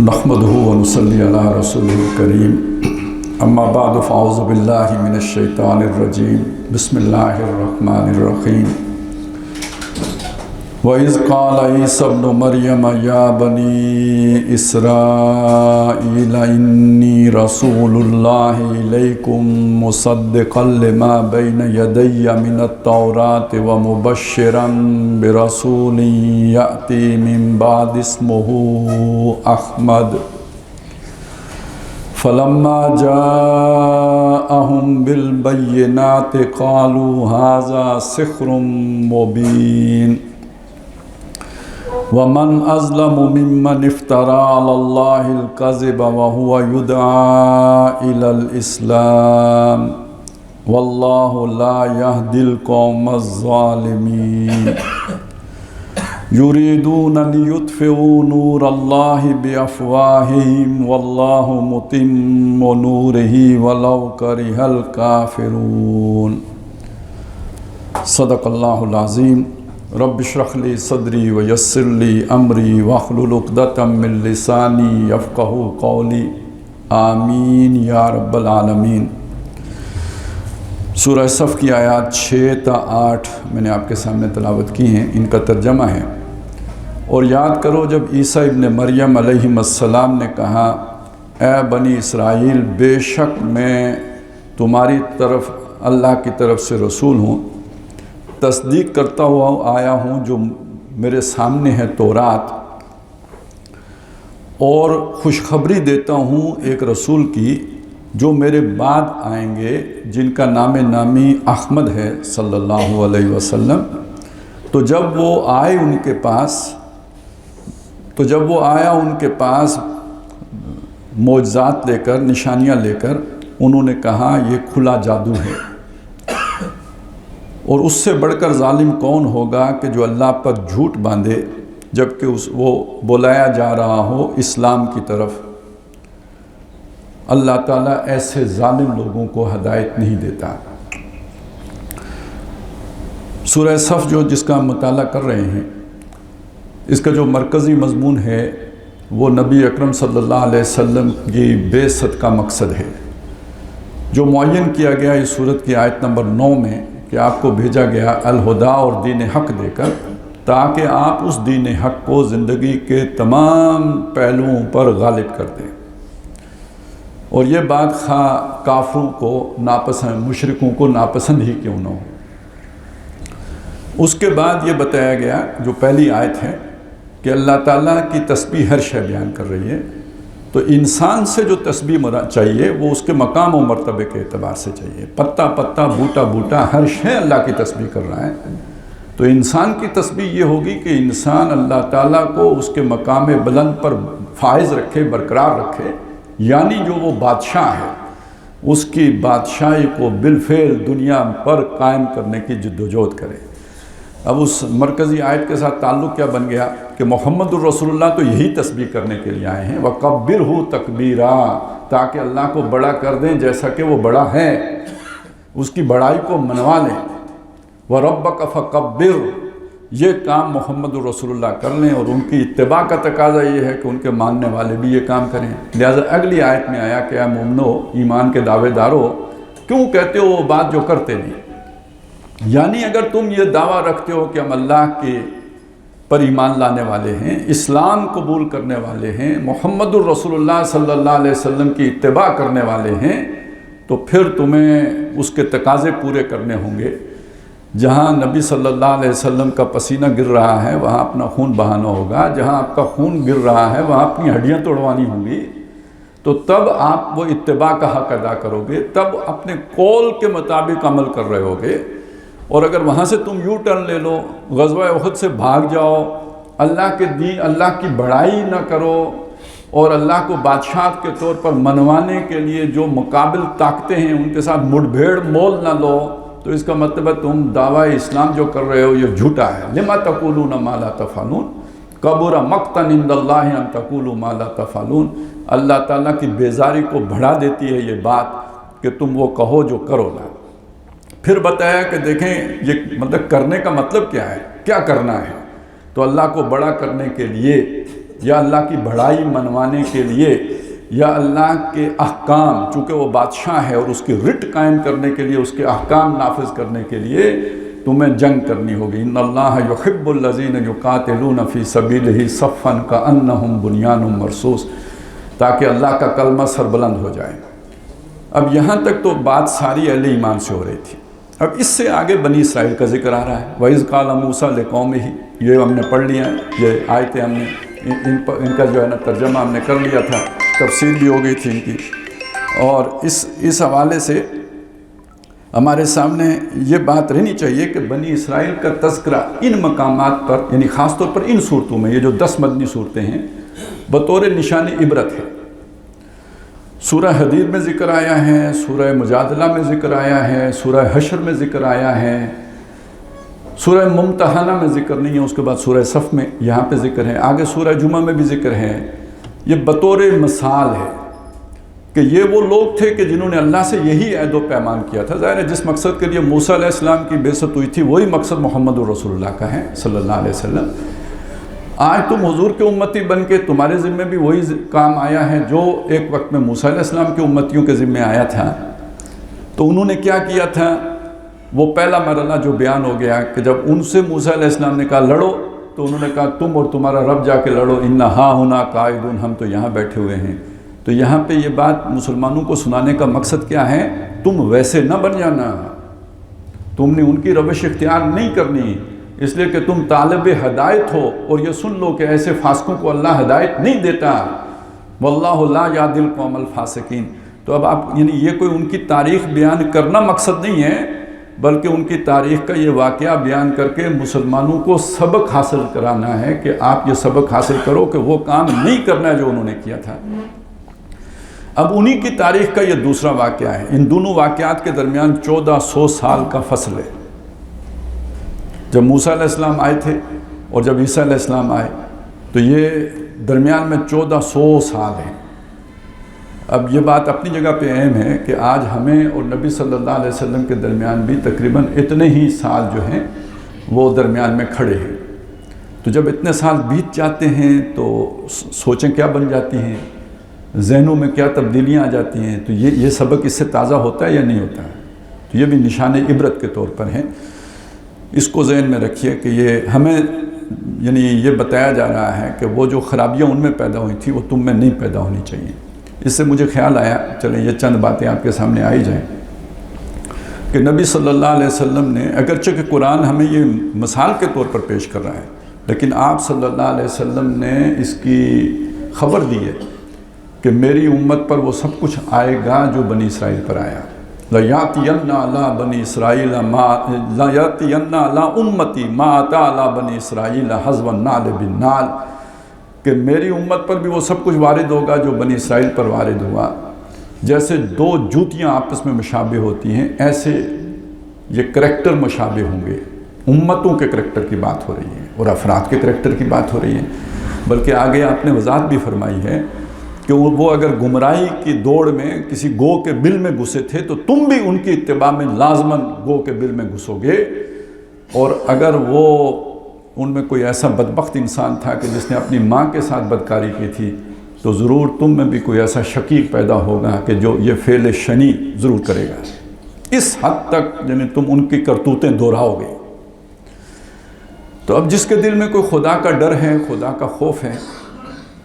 نحمدہ ونصلی علی رسولہ الکریم اما بعد فاعوذ باللہ من الشیطان الرجیم بسم اللہ الرحمن الرحیم وَإِذْ قَالَ عِيسَى ابْنُ مَرْيَمَ يَا بَنِي إِسْرَائِيلَ إِنِّي رَسُولُ اللَّهِ إِلَيْكُمْ مُصَدِّقًا لِمَا بَيْنَ يَدَيَّ مِنَ التَّوْرَاةِ وَمُبَشِّرًا بِرَسُولٍ يَأْتِي مِن بَعْدِي اسْمُهُ أَحْمَدُ فَلَمَّا جَاءَهُم بِالْبَيِّنَاتِ قَالُوا هَذَا سِحْرٌ مُبِينٌ وَمَنْ أَظْلَمُ مِمَّنِ افْتَرَىٰ عَلَى اللَّهِ الْكَذِبَ وَهُوَ يُدْعَىٰ إِلَى الْإِسْلَامِ وَاللَّهُ لَا يَهْدِي الْقَوْمَ الظَّالِمِينَ يُرِيدُونَ لِيُطْفِئُوا نُورَ اللَّهِ بِأَفْوَاهِهِمْ وَاللَّهُ مُتِمُّ نُورِهِ وَلَوْ كَرِهَ الْكَافِرُونَ صدق اللہ العظیم رب اشرح لی صدری ویسر لی امری واحلل عقدۃ من لسانی یفقہوا قولی آمین یا رب العالمین۔ سورہ صف کی آیات 6 تا 8 میں نے آپ کے سامنے تلاوت کی ہیں، ان کا ترجمہ ہے۔ اور یاد کرو جب عیسیٰ ابن مریم علیہ السلام نے کہا اے بنی اسرائیل بے شک میں تمہاری طرف اللہ کی طرف سے رسول ہوں، تصدیق کرتا ہوا آیا ہوں جو میرے سامنے ہے تورات، اور خوشخبری دیتا ہوں ایک رسول کی جو میرے بعد آئیں گے جن کا نام نامی احمد ہے صلی اللہ علیہ وسلم۔ تو جب وہ آیا ان کے پاس معجزات لے کر، نشانیاں لے کر، انہوں نے کہا یہ کھلا جادو ہے، اور اس سے بڑھ کر ظالم کون ہوگا کہ جو اللہ پر جھوٹ باندھے جبکہ وہ بلایا جا رہا ہو اسلام کی طرف۔ اللہ تعالیٰ ایسے ظالم لوگوں کو ہدایت نہیں دیتا۔ سورہ صف جس کا ہم مطالعہ کر رہے ہیں، اس کا جو مرکزی مضمون ہے وہ نبی اکرم صلی اللہ علیہ وسلم کی بعثت کا مقصد ہے، جو معین کیا گیا اس سورت کی آیت نمبر 9 میں کہ آپ کو بھیجا گیا الہدا اور دین حق دے کر، تاکہ آپ اس دین حق کو زندگی کے تمام پہلوؤں پر غالب کر دیں۔ اور یہ بات خواہ کافروں کو ناپسند، مشرکوں کو ناپسند ہی کیوں نہ ہو۔ اس کے بعد یہ بتایا گیا جو پہلی آیت ہے کہ اللہ تعالیٰ کی تسبیح ہر شے بیان کر رہی ہے، تو انسان سے جو تسبیح چاہیے وہ اس کے مقام و مرتبے کے اعتبار سے چاہیے۔ پتا پتا بوٹا بوٹا ہر شے اللہ کی تسبیح کر رہا ہے، تو انسان کی تسبیح یہ ہوگی کہ انسان اللہ تعالیٰ کو اس کے مقام بلند پر فائز رکھے، برقرار رکھے، یعنی جو وہ بادشاہ ہے اس کی بادشاہی کو بالفعل دنیا پر قائم کرنے کی جدوجہد کرے۔ اب اس مرکزی آیت کے ساتھ تعلق کیا بن گیا کہ محمد الرسول اللہ تو یہی تسبیح کرنے کے لیے آئے ہیں، وَقَبِّرْهُ تَكْبِيرًا، تاکہ اللہ کو بڑا کر دیں جیسا کہ وہ بڑا ہے، اس کی بڑائی کو منوا لیں۔ وَرَبَّكَ فَكَبِّرْ، یہ کام محمد الرسول اللہ کر لیں، اور ان کی اتباع کا تقاضا یہ ہے کہ ان کے ماننے والے بھی یہ کام کریں۔ لہذا اگلی آیت میں آیا کہ اے مومنو، ایمان کے دعوے دارو، کیوں کہتے ہو وہ بات جو کرتے نہیں؟ یعنی اگر تم یہ دعویٰ رکھتے ہو کہ ہم اللہ کے پر ایمان لانے والے ہیں، اسلام قبول کرنے والے ہیں، محمد الرسول اللہ صلی اللہ علیہ وسلم کی اتباع کرنے والے ہیں، تو پھر تمہیں اس کے تقاضے پورے کرنے ہوں گے۔ جہاں نبی صلی اللہ علیہ وسلم کا پسینہ گر رہا ہے وہاں اپنا خون بہانا ہوگا، جہاں آپ کا خون گر رہا ہے وہاں اپنی ہڈیاں توڑوانی ہوں گی، تو تب آپ وہ اتباع کا حق ادا کرو گے، تب اپنے قول کے مطابق عمل کر رہے ہوگے۔ اور اگر وہاں سے تم یو ٹرن لے لو، غزوہ احد سے بھاگ جاؤ، اللہ کے دین، اللہ کی بڑائی نہ کرو، اور اللہ کو بادشاہ کے طور پر منوانے کے لیے جو مقابل طاقتیں ہیں ان کے ساتھ مڑ بھیڑ مول نہ لو، تو اس کا مطلب ہے تم دعویٰ اسلام جو کر رہے ہو یہ جھوٹا ہے۔ لما تقولون ما لا تفعلون کبر مقتا عند اللہ ان تقولوا ما لا تفعلون، اللہ تعالیٰ کی بیزاری کو بڑھا دیتی ہے یہ بات کہ تم وہ کہو جو کرو نہ۔ پھر بتایا کہ دیکھیں یہ مطلب کرنے کا مطلب کیا ہے، کیا کرنا ہے، تو اللہ کو بڑا کرنے کے لیے یا اللہ کی بڑائی منوانے کے لیے یا اللہ کے احکام، چونکہ وہ بادشاہ ہے اور اس کی رٹ قائم کرنے کے لیے، اس کے احکام نافذ کرنے کے لیے تمہیں جنگ کرنی ہوگی۔ ان اللہ یحب الذین یقاتلون فی سبیلہ صفا کأنہم بنیان مرصوص، تاکہ اللہ کا کلمہ سربلند ہو جائے۔ اب یہاں تک تو بات ساری اہل ایمان سے ہو رہی تھی۔ اب اس سے آگے بنی اسرائیل کا ذکر آ رہا ہے۔ وَإِذْ قَالَ مُوسَىٰ لِقَوْمِهِ، یہ ہم نے پڑھ لیا ہے، یہ آیتیں ہم نے ان کا جو ہے نا ترجمہ ہم نے کر لیا تھا، تفسیر بھی ہو گئی تھی ان کی، اور اس حوالے سے ہمارے سامنے یہ بات رہنی چاہیے کہ بنی اسرائیل کا تذکرہ ان مقامات پر، یعنی خاص طور پر ان صورتوں میں، یہ جو 10 مدنی صورتیں ہیں، بطور نشان عبرت ہے۔ سورہ حدید میں ذکر آیا ہے، سورہ مجادلہ میں ذکر آیا ہے، سورہ حشر میں ذکر آیا ہے، سورہ ممتحنہ میں ذکر نہیں ہے، اس کے بعد سورہ صف میں یہاں پہ ذکر ہے، آگے سورہ جمعہ میں بھی ذکر ہے۔ یہ بطور مثال ہے کہ یہ وہ لوگ تھے کہ جنہوں نے اللہ سے یہی عہد و پیمان کیا تھا۔ ظاہر ہے جس مقصد کے لیے موسیٰ علیہ السلام کی بعثت ہوئی تھی وہی مقصد محمد رسول اللہ کا ہے صلی اللہ علیہ وسلم۔ آج تم حضور کے امتی بن کے تمہارے ذمے بھی وہی کام آیا ہے جو ایک وقت میں موسیٰ علیہ السلام کے امتیوں کے ذمے آیا تھا۔ تو انہوں نے کیا کیا تھا؟ وہ پہلا مرحلہ جو بیان ہو گیا کہ جب ان سے موسیٰ علیہ السلام نے کہا لڑو، تو انہوں نے کہا تم اور تمہارا رب جا کے لڑو، اِنَّا ہَا ہُنَا قَاعِدُونَ، ہم تو یہاں بیٹھے ہوئے ہیں۔ تو یہاں پہ یہ بات مسلمانوں کو سنانے کا مقصد کیا ہے؟ تم ویسے نہ بن جانا، تم نے ان کی روش اختیار نہیں کرنی، اس لیے کہ تم طالب ہدایت ہو، اور یہ سن لو کہ ایسے فاسقوں کو اللہ ہدایت نہیں دیتا، واللہ لا یہدی القوم الفاسقین۔ تو اب آپ، یعنی یہ کوئی ان کی تاریخ بیان کرنا مقصد نہیں ہے، بلکہ ان کی تاریخ کا یہ واقعہ بیان کر کے مسلمانوں کو سبق حاصل کرانا ہے کہ آپ یہ سبق حاصل کرو کہ وہ کام نہیں کرنا ہے جو انہوں نے کیا تھا۔ اب انہی کی تاریخ کا یہ دوسرا واقعہ ہے۔ ان دونوں واقعات کے درمیان 1400 سال کا فصل ہے۔ جب موسیٰ علیہ السلام آئے تھے اور جب عیسیٰ علیہ السلام آئے تو یہ درمیان میں 1400 سال ہیں۔ اب یہ بات اپنی جگہ پہ اہم ہے کہ آج ہمیں اور نبی صلی اللہ علیہ وسلم کے درمیان بھی تقریباً اتنے ہی سال جو ہیں وہ درمیان میں کھڑے ہیں۔ تو جب اتنے سال بیت جاتے ہیں تو سوچیں کیا بن جاتی ہیں، ذہنوں میں کیا تبدیلیاں آ جاتی ہیں۔ تو یہ سبق اس سے تازہ ہوتا ہے یا نہیں ہوتا ہے؟ تو یہ بھی نشان عبرت کے طور پر ہے۔ اس کو ذہن میں رکھیے کہ یہ ہمیں، یعنی یہ بتایا جا رہا ہے کہ وہ جو خرابیاں ان میں پیدا ہوئی تھیں وہ تم میں نہیں پیدا ہونی چاہیے۔ اس سے مجھے خیال آیا، چلیں یہ چند باتیں آپ کے سامنے آئی جائیں کہ نبی صلی اللہ علیہ وسلم نے، اگرچہ کہ قرآن ہمیں یہ مثال کے طور پر پیش کر رہا ہے، لیکن آپ صلی اللہ علیہ وسلم نے اس کی خبر دی ہے کہ میری امت پر وہ سب کچھ آئے گا جو بنی اسرائیل پر آیا۔ لَيَأْتِيَنَّ عَلَىٰ بَنِي إِسْرَائِيلَ لَيَأْتِيَنَّ عَلَىٰ أُمَّتِي مَا أَتَىٰ عَلَىٰ بَنِي إِسْرَائِيلَ حَذْوَ النَّعْلِ بِالنَّعْلِ، کہ میری امت پر بھی وہ سب کچھ وارد ہوگا جو بنی اسرائیل پر وارد ہوا۔ جیسے دو جوتیاں آپس میں مشابہ ہوتی ہیں، ایسے یہ کریکٹر مشابہ ہوں گے۔ امتوں کے کریکٹر کی بات ہو رہی ہے اور افراد کے کریکٹر کی بات ہو رہی ہے، بلکہ آگے آپ نے وضاحت بھی فرمائی ہے کہ وہ اگر گمراہی کی دوڑ میں کسی گو کے بل میں گھسے تھے تو تم بھی ان کی اتباع میں لازماً گو کے بل میں گھسو گے، اور اگر وہ ان میں کوئی ایسا بدبخت انسان تھا کہ جس نے اپنی ماں کے ساتھ بدکاری کی تھی تو ضرور تم میں بھی کوئی ایسا شقیق پیدا ہوگا کہ جو یہ فعل شنی ضرور کرے گا۔ اس حد تک یعنی تم ان کی کرتوتیں دہراؤ گے۔ تو اب جس کے دل میں کوئی خدا کا ڈر ہے، خدا کا خوف ہے،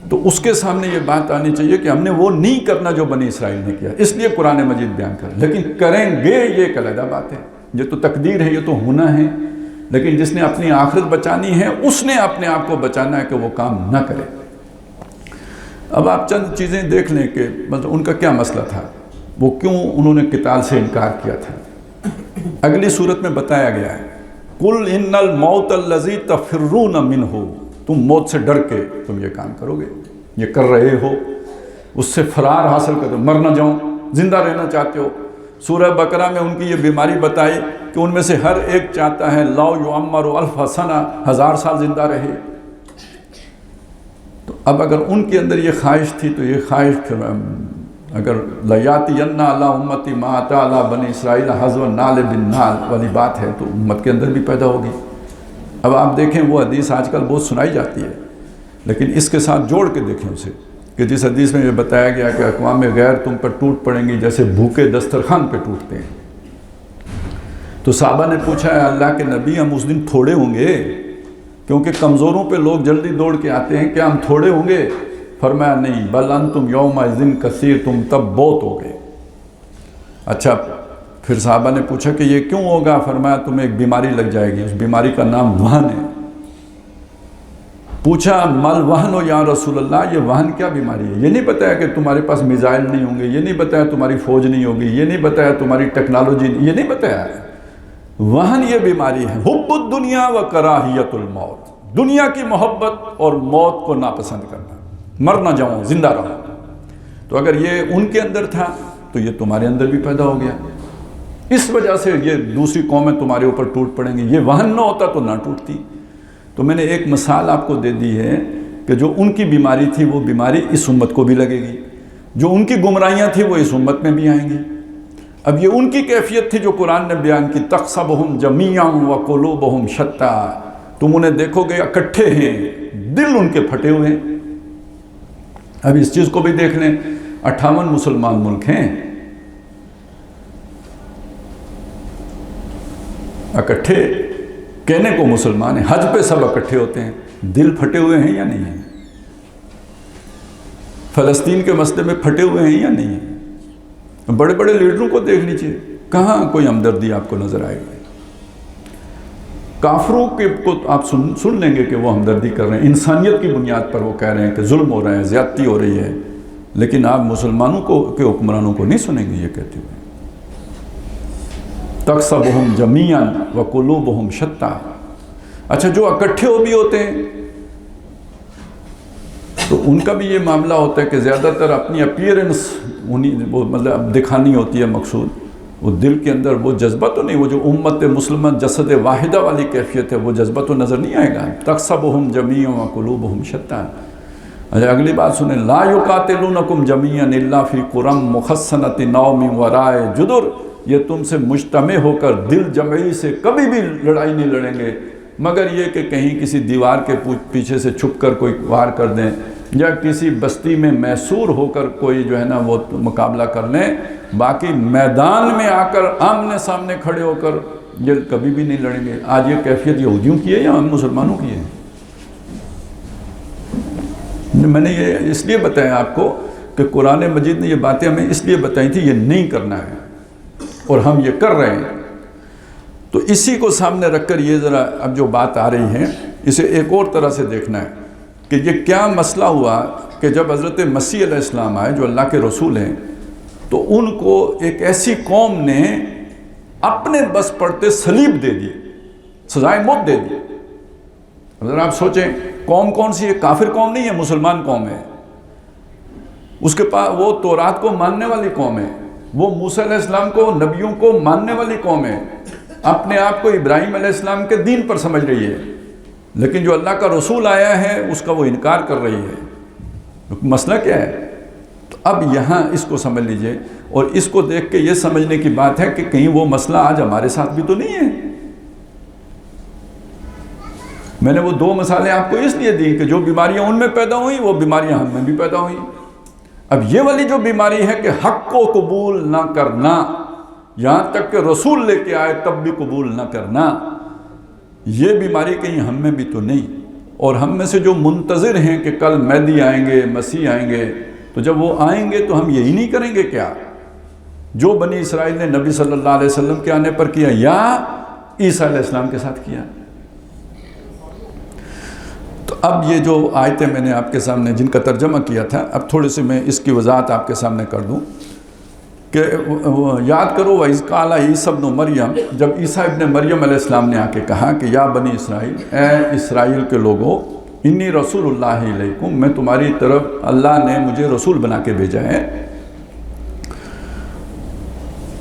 تو اس کے سامنے یہ بات آنی چاہیے کہ ہم نے وہ نہیں کرنا جو بنی اسرائیل نے کیا، اس لیے قرآن مجید بیان کر، لیکن کریں گے یہ ایک علیحدہ بات ہے۔ یہ تو تقدیر ہے، یہ تو ہونا ہے، لیکن جس نے اپنی آخرت بچانی ہے اس نے اپنے آپ کو بچانا ہے کہ وہ کام نہ کرے۔ اب آپ چند چیزیں دیکھ لیں کہ مطلب ان کا کیا مسئلہ تھا، وہ کیوں انہوں نے قتال سے انکار کیا تھا۔ اگلی صورت میں بتایا گیا ہے قُلْ إِنَّ الْمَوْتَ الَّذِي تَفِرُّونَ مِنْهُ، تم موت سے ڈر کے تم یہ کام کرو گے، یہ کر رہے ہو، اس سے فرار حاصل کر دو، مر نہ جاؤ، زندہ رہنا چاہتے ہو۔ سورہ بقرہ میں ان کی یہ بیماری بتائی کہ ان میں سے ہر ایک چاہتا ہے لَوْ يُعَمَّرُ أَلْفَ سَنَةٍ، 1000 سال زندہ رہے۔ تو اب اگر ان کے اندر یہ خواہش تھی تو یہ خواہش پھر اگر لَيَأْتِيَنَّ عَلَىٰ أُمَّتِي مَا أَتَىٰ عَلَىٰ بَنِي إِسْرَائِيلَ حَذْوَ النَّعْلِ بِالنَّعْلِ والی بات ہے تو امت کے اندر بھی پیدا ہوگی۔ اب آپ دیکھیں وہ حدیث آج کل بہت سنائی جاتی ہے، لیکن اس کے ساتھ جوڑ کے دیکھیں اسے کہ جس حدیث میں یہ بتایا گیا کہ اقوام غیر تم پر ٹوٹ پڑیں گی جیسے بھوکے دسترخوان پہ ٹوٹتے ہیں. تو صحابہ نے پوچھا ہے اللہ کے نبی ہم اس دن تھوڑے ہوں گے؟ کیونکہ کمزوروں پہ لوگ جلدی دوڑ کے آتے ہیں, کیا ہم تھوڑے ہوں گے؟ فرمایا نہیں, بل انتم یومئذ کثیر, تم تب بہت ہو گئے. اچھا پھر صحابہ نے پوچھا کہ یہ کیوں ہوگا؟ فرمایا تمہیں ایک بیماری لگ جائے گی, اس بیماری کا نام وہن ہے. پوچھا مل وہن ہو یا رسول اللہ, یہ وہن کیا بیماری ہے؟ یہ نہیں بتایا کہ تمہارے پاس میزائل نہیں ہوں گے, یہ نہیں بتایا تمہاری فوج نہیں ہوگی, یہ نہیں بتایا تمہاری ٹیکنالوجی, یہ نہیں بتایا. وہن یہ بیماری ہے, حب الدنیا و کراہیت الموت, دنیا کی محبت اور موت کو ناپسند کرنا, مر نہ جاؤں زندہ رہوں. تو اگر یہ ان کے اندر تھا تو یہ تمہارے اندر بھی پیدا ہو گیا. اس وجہ سے یہ دوسری قومیں تمہارے اوپر ٹوٹ پڑیں گی. یہ وہن نہ ہوتا تو نہ ٹوٹتی. تو میں نے ایک مثال آپ کو دے دی ہے کہ جو ان کی بیماری تھی وہ بیماری اس امت کو بھی لگے گی, جو ان کی گمراہیاں تھیں وہ اس امت میں بھی آئیں گی. اب یہ ان کی کیفیت تھی جو قرآن نے بیان کی, تحسبہم جمیعا وقلوبہم شتیٰ, تم انہیں دیکھو گے اکٹھے ہیں, دل ان کے پھٹے ہوئے ہیں. اب اس چیز کو بھی دیکھ لیں, 58 مسلمان ملک ہیں, اکٹھے کہنے کو مسلمان ہیں, حج پہ سب اکٹھے ہوتے ہیں, دل پھٹے ہوئے ہیں یا نہیں ہیں؟ فلسطین کے مسئلے میں پھٹے ہوئے ہیں یا نہیں ہیں؟ بڑے بڑے لیڈروں کو دیکھ لیجئے, کہاں کوئی ہمدردی آپ کو نظر آئے گی؟ کافروں کے کو آپ سن لیں گے کہ وہ ہمدردی کر رہے ہیں, انسانیت کی بنیاد پر وہ کہہ رہے ہیں کہ ظلم ہو رہا ہے, زیادتی ہو رہی ہے, لیکن آپ مسلمانوں کے حکمرانوں کو نہیں سنیں گے یہ کہتے ہوئے. تحسبہم جمیعا وقلوبہم شتیٰ. اچھا جو اکٹھے ہو بھی ہوتے ہیں تو ان کا بھی یہ معاملہ ہوتا ہے کہ زیادہ تر اپنی اپیئرنس وہ مطلب دکھانی ہوتی ہے مقصود, وہ دل کے اندر وہ جذبہ تو نہیں, وہ جو امت مسلمہ جسد واحدہ والی کیفیت ہے وہ جذبہ تو نظر نہیں آئے گا. تحسبہم جمیعا وقلوبہم شتیٰ. اچھا اگلی بات سنیں, لا یقاتلونکم جمیعا الا فی قری محصنۃ او من وراء جدر, یہ تم سے مجتمع ہو کر دل جمعی سے کبھی بھی لڑائی نہیں لڑیں گے مگر یہ کہ کہیں کسی دیوار کے پیچھے سے چھپ کر کوئی وار کر دیں, یا کسی بستی میں محصور ہو کر کوئی جو ہے نا وہ مقابلہ کر لیں. باقی میدان میں آ کر آمنے سامنے کھڑے ہو کر یہ کبھی بھی نہیں لڑیں گے. آج یہ کیفیت یہودیوں کی ہے یا ہم مسلمانوں کی ہے؟ میں نے یہ اس لیے بتایا آپ کو کہ قرآن مجید نے یہ باتیں ہمیں اس لیے بتائی تھی, یہ نہیں کرنا ہے اور ہم یہ کر رہے ہیں. تو اسی کو سامنے رکھ کر یہ ذرا اب جو بات آ رہی ہے اسے ایک اور طرح سے دیکھنا ہے کہ یہ کیا مسئلہ ہوا کہ جب حضرت مسیح علیہ السلام آئے جو اللہ کے رسول ہیں تو ان کو ایک ایسی قوم نے اپنے بس پڑتے صلیب دے دیے, سزائے موت دے دی. اگر آپ سوچیں قوم کون سی ہے؟ کافر قوم نہیں ہے, مسلمان قوم ہے. اس کے پاس وہ تورات کو ماننے والی قوم ہے, وہ موسیٰ علیہ السلام کو نبیوں کو ماننے والی قوم ہے, اپنے آپ کو ابراہیم علیہ السلام کے دین پر سمجھ رہی ہے, لیکن جو اللہ کا رسول آیا ہے اس کا وہ انکار کر رہی ہے. مسئلہ کیا ہے؟ تو اب یہاں اس کو سمجھ لیجئے, اور اس کو دیکھ کے یہ سمجھنے کی بات ہے کہ کہیں وہ مسئلہ آج ہمارے ساتھ بھی تو نہیں ہے. میں نے وہ 2 مثالیں آپ کو اس لیے دی کہ جو بیماریاں ان میں پیدا ہوئیں وہ بیماریاں ہم میں بھی پیدا ہوئیں. اب یہ والی جو بیماری ہے کہ حق کو قبول نہ کرنا, یہاں تک کہ رسول لے کے آئے تب بھی قبول نہ کرنا, یہ بیماری کہیں ہم میں بھی تو نہیں. اور ہم میں سے جو منتظر ہیں کہ کل مہدی آئیں گے, مسیح آئیں گے, تو جب وہ آئیں گے تو ہم یہی نہیں کریں گے کیا جو بنی اسرائیل نے نبی صلی اللہ علیہ وسلم کے آنے پر کیا یا عیسیٰ علیہ السلام کے ساتھ کیا؟ تو اب یہ جو آیتیں میں نے آپ کے سامنے جن کا ترجمہ کیا تھا, اب تھوڑی سی میں اس کی وضاحت آپ کے سامنے کر دوں کہ یاد کرو وَإِذْ قَالَ عِيسَىٰ ابْنُ مَرْيَمَ, جب عیسیٰ ابن مریم علیہ السلام نے آ کے کہا کہ یا بنی اسرائیل, اے اسرائیل کے لوگوں, انی رسول اللہ علیکم, میں تمہاری طرف اللہ نے مجھے رسول بنا کے بھیجا ہے,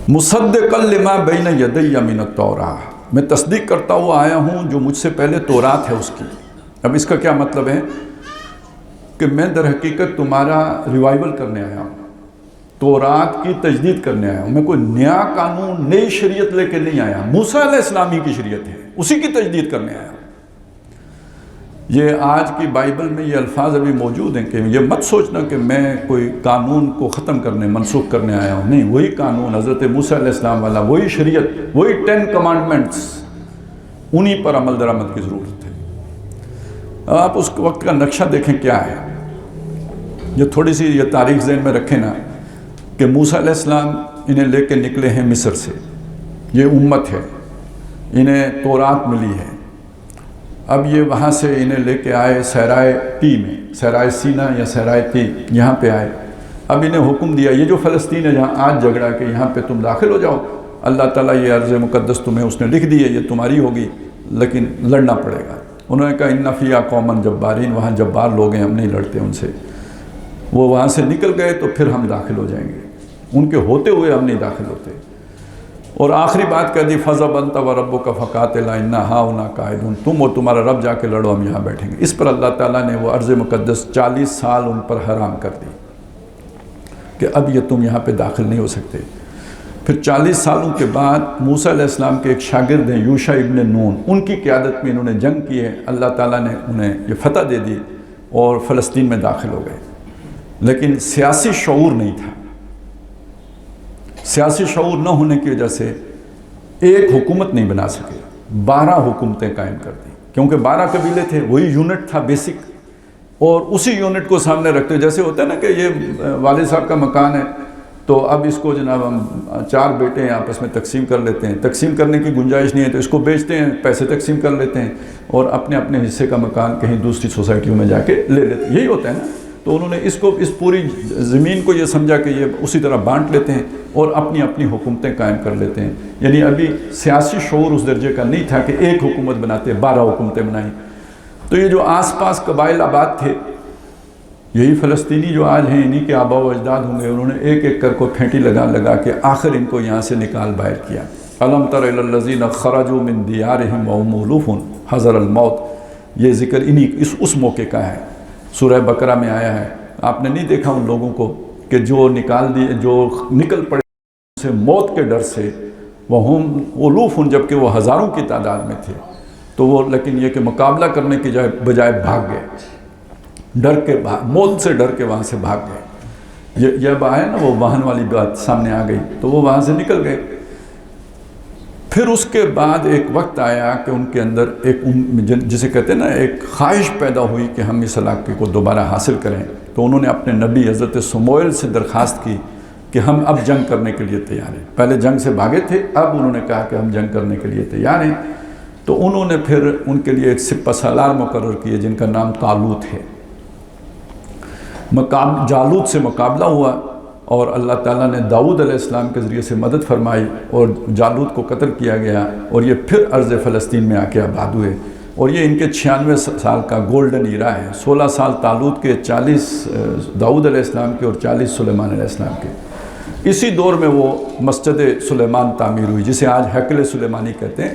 مصدقا لما بین یدی من التوراۃ, میں تصدیق کرتا ہوا آیا ہوں جو مجھ سے پہلے تورات ہے اس کی. اب اس کا کیا مطلب ہے کہ میں در حقیقت تمہارا ریوائیول کرنے آیا ہوں, تورات کی تجدید کرنے آیا ہوں. میں کوئی نیا قانون, نئی شریعت لے کے نہیں آیا, موسیٰ علیہ السلام ہی کی شریعت ہے, اسی کی تجدید کرنے آیا ہوں. یہ آج کی بائبل میں یہ الفاظ ابھی موجود ہیں کہ یہ مت سوچنا کہ میں کوئی قانون کو ختم کرنے منسوخ کرنے آیا ہوں، نہیں، وہی قانون حضرت موسیٰ علیہ السلام والا، وہی شریعت، وہی 10 کمانڈمنٹس، انہی پر عمل درآمد کی ضرورت ہے۔ اب آپ اس وقت کا نقشہ دیکھیں کیا ہے، یہ تھوڑی سی یہ تاریخ ذہن میں رکھیں نا کہ موسیٰ علیہ السلام انہیں لے کے نکلے ہیں مصر سے، یہ امت ہے، انہیں تورات ملی ہے، اب یہ وہاں سے انہیں لے کے آئے صحرائے تی میں، صحرائے سینا یا صحرائے تی، یہاں پہ آئے، اب انہیں حکم دیا یہ جو فلسطین ہے جہاں آج جھگڑا کہ یہاں پہ تم داخل ہو جاؤ، اللہ تعالیٰ یہ ارض مقدس تمہیں اس نے لکھ دی ہے، یہ تمہاری ہوگی لیکن لڑنا پڑے گا۔ انہوں نے کہا ان فیہا قوما جبارین، وہاں جبار لوگ ہیں، ہم نہیں لڑتے ان سے۔ وہ وہاں سے نکل گئے تو پھر ہم داخل ہو جائیں گے، ان کے ہوتے ہوئے ہم نہیں داخل ہوتے۔ اور آخری بات کہہ دی فَذَهَبْ أَنْتَ وَرَبُّكَ فَقَاتِلَا إِنَّا هَاهُنَا قَاعِدُونَ، تم اور تمہارا رب جا کے لڑو، ہم یہاں بیٹھیں گے۔ اس پر اللہ تعالیٰ نے وہ ارض مقدس 40 سال ان پر حرام کر دی کہ اب یہ تم یہاں پہ داخل نہیں ہو سکتے۔ پھر 40 سالوں کے بعد موسیٰ علیہ السلام کے ایک شاگرد ہیں یوشع ابن نون، ان کی قیادت میں انہوں نے جنگ کی ہے، اللہ تعالیٰ نے انہیں یہ فتح دے دی اور فلسطین میں داخل ہو گئے، لیکن سیاسی شعور نہیں تھا۔ سیاسی شعور نہ ہونے کی وجہ سے ایک حکومت نہیں بنا سکے، 12 حکومتیں قائم کر دیں، کیونکہ 12 قبیلے تھے، وہی یونٹ تھا بیسک، اور اسی یونٹ کو سامنے رکھتے، جیسے ہوتا ہے نا کہ یہ والد صاحب کا مکان ہے تو اب اس کو جناب ہم 4 بیٹے ہیں آپس میں تقسیم کر لیتے ہیں، تقسیم کرنے کی گنجائش نہیں ہے تو اس کو بیچتے ہیں، پیسے تقسیم کر لیتے ہیں اور اپنے اپنے حصے کا مکان کہیں دوسری سوسائٹیوں میں جا کے لے لیتے ہیں، یہی ہوتا ہے نا۔ تو انہوں نے اس پوری زمین کو یہ سمجھا کہ یہ اسی طرح بانٹ لیتے ہیں اور اپنی اپنی حکومتیں قائم کر لیتے ہیں، یعنی ابھی سیاسی شعور اس درجے کا نہیں تھا کہ ایک حکومت بناتے، 12 حکومتیں بنائیں۔ تو یہ جو آس پاس قبائل آباد تھے، یہی فلسطینی جو آج ہیں، انہی کے آباء و اجداد ہوں گے، انہوں نے ایک ایک کر کو پھینٹی لگا کے آخر ان کو یہاں سے نکال باہر کیا۔ أَلَمْ تَرَ إِلَى الَّذِينَ خَرَجُوا مِن دِيَارِهِمْ وَهُمْ أُلُوفٌ حَذَرَ الْمَوْتِ، یہ ذکر اس موقع کا ہے، سورہ بقرہ میں آیا ہے۔ آپ نے نہیں دیکھا ان لوگوں کو کہ جو نکل پڑے سے موت کے ڈر سے، وَهُمْ أُلُوفٌ، جبکہ وہ ہزاروں کی تعداد میں تھے، تو وہ لیکن یہ کہ مقابلہ کرنے کی بجائے بھاگ گئے، موت سے ڈر کے وہاں سے بھاگ گئے۔ یہ اب آیا نا وہ واہن والی بات سامنے آ گئی تو وہ وہاں سے نکل گئے۔ پھر اس کے بعد ایک وقت آیا کہ ان کے اندر ایک جسے کہتے ہیں نا ایک خواہش پیدا ہوئی کہ ہم اس علاقے کو دوبارہ حاصل کریں، تو انہوں نے اپنے نبی حضرت سموئیل سے درخواست کی کہ ہم اب جنگ کرنے کے لیے تیار ہیں۔ پہلے جنگ سے بھاگے تھے، اب انہوں نے کہا کہ ہم جنگ کرنے کے لیے تیار ہیں، تو انہوں نے پھر ان کے لیے ایک سپہ سالار مقرر کیے جن کا نام طالوت ہے۔ جالوت سے مقابلہ ہوا اور اللہ تعالیٰ نے داؤد علیہ السلام کے ذریعے سے مدد فرمائی اور جالوت کو قتل کیا گیا، اور یہ پھر ارض فلسطین میں آ کے آباد ہوئے، اور یہ ان کے 96 سال کا گولڈن ایرا ہے۔ 16 سال طالوت کے، 40 داؤد علیہ السلام کے اور 40 سلیمان علیہ السلام کے۔ اسی دور میں وہ مسجد سلیمان تعمیر ہوئی جسے آج ہیکل سلیمانی کہتے ہیں۔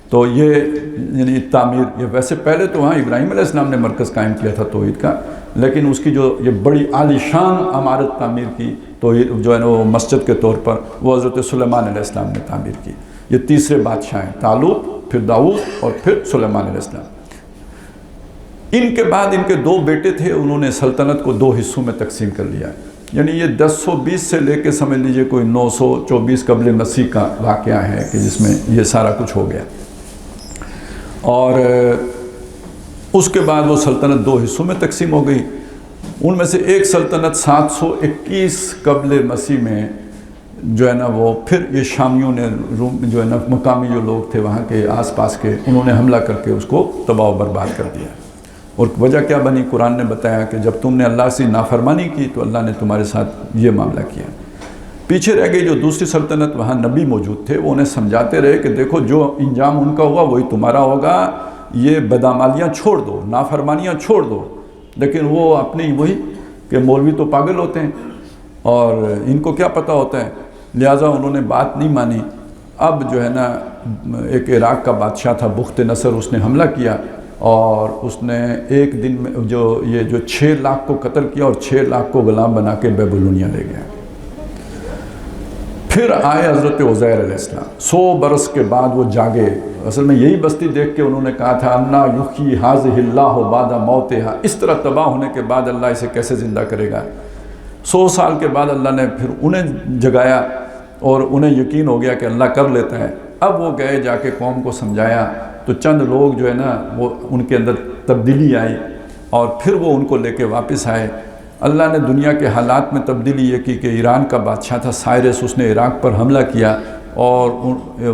تو یہ یعنی تعمیر، یہ ویسے پہلے تو وہاں ابراہیم علیہ السلام نے مرکز قائم کیا تھا توحید کا، لیکن اس کی جو یہ بڑی عالی شان عمارت تعمیر کی توحید جو ہے نا وہ مسجد کے طور پر، وہ حضرت سلیمان علیہ السلام نے تعمیر کی۔ یہ تیسرے بادشاہ ہیں، طالوت، پھر داؤد اور پھر سلیمان علیہ السلام۔ ان کے بعد ان کے 2 بیٹے تھے، انہوں نے سلطنت کو 2 حصوں میں تقسیم کر لیا، یعنی یہ 1020 سے لے کے سمجھ لیجئے کوئی 924 قبل مسیح کا واقعہ ہے کہ جس میں یہ سارا کچھ ہو گیا۔ اور اس کے بعد وہ سلطنت 2 حصوں میں تقسیم ہو گئی۔ ان میں سے ایک سلطنت 721 قبل مسیح میں جو ہے نا وہ پھر یہ شامیوں نے جو ہے نا مقامی جو لوگ تھے وہاں کے آس پاس کے، انہوں نے حملہ کر کے اس کو تباہ و برباد کر دیا۔ اور وجہ کیا بنی؟ قرآن نے بتایا کہ جب تم نے اللہ سے نافرمانی کی تو اللہ نے تمہارے ساتھ یہ معاملہ کیا۔ پیچھے رہ گئی جو دوسری سلطنت، وہاں نبی موجود تھے، وہ انہیں سمجھاتے رہے کہ دیکھو جو انجام ان کا ہوا وہی تمہارا ہوگا، یہ بدعمالیاں چھوڑ دو، نافرمانیاں چھوڑ دو۔ لیکن وہ اپنی وہی کہ مولوی تو پاگل ہوتے ہیں اور ان کو کیا پتہ ہوتا ہے، لہٰذا انہوں نے بات نہیں مانی۔ اب جو ہے نا ایک عراق کا بادشاہ تھا بخت نصر، اس نے حملہ کیا اور اس نے ایک دن میں جو 6 لاکھ کو قتل کیا اور 6 لاکھ کو غلام بنا کے بیبلونیا لے گیا۔ پھر آئے حضرت عزیر علیہ السلام، 100 برس کے بعد وہ جاگے۔ اصل میں یہی بستی دیکھ کے انہوں نے کہا تھا انا یحیی ھذہ اللہ بعد موتھا، اس طرح تباہ ہونے کے بعد اللہ اسے کیسے زندہ کرے گا۔ 100 سال کے بعد اللہ نے پھر انہیں جگایا اور انہیں یقین ہو گیا کہ اللہ کر لیتا ہے۔ اب وہ گئے، جا کے قوم کو سمجھایا، تو چند لوگ جو ہے نا وہ ان کے اندر تبدیلی آئی اور پھر وہ ان کو لے کے واپس آئے۔ اللہ نے دنیا کے حالات میں تبدیلی یہ کی کہ ایران کا بادشاہ تھا سائرس، اس نے عراق پر حملہ کیا اور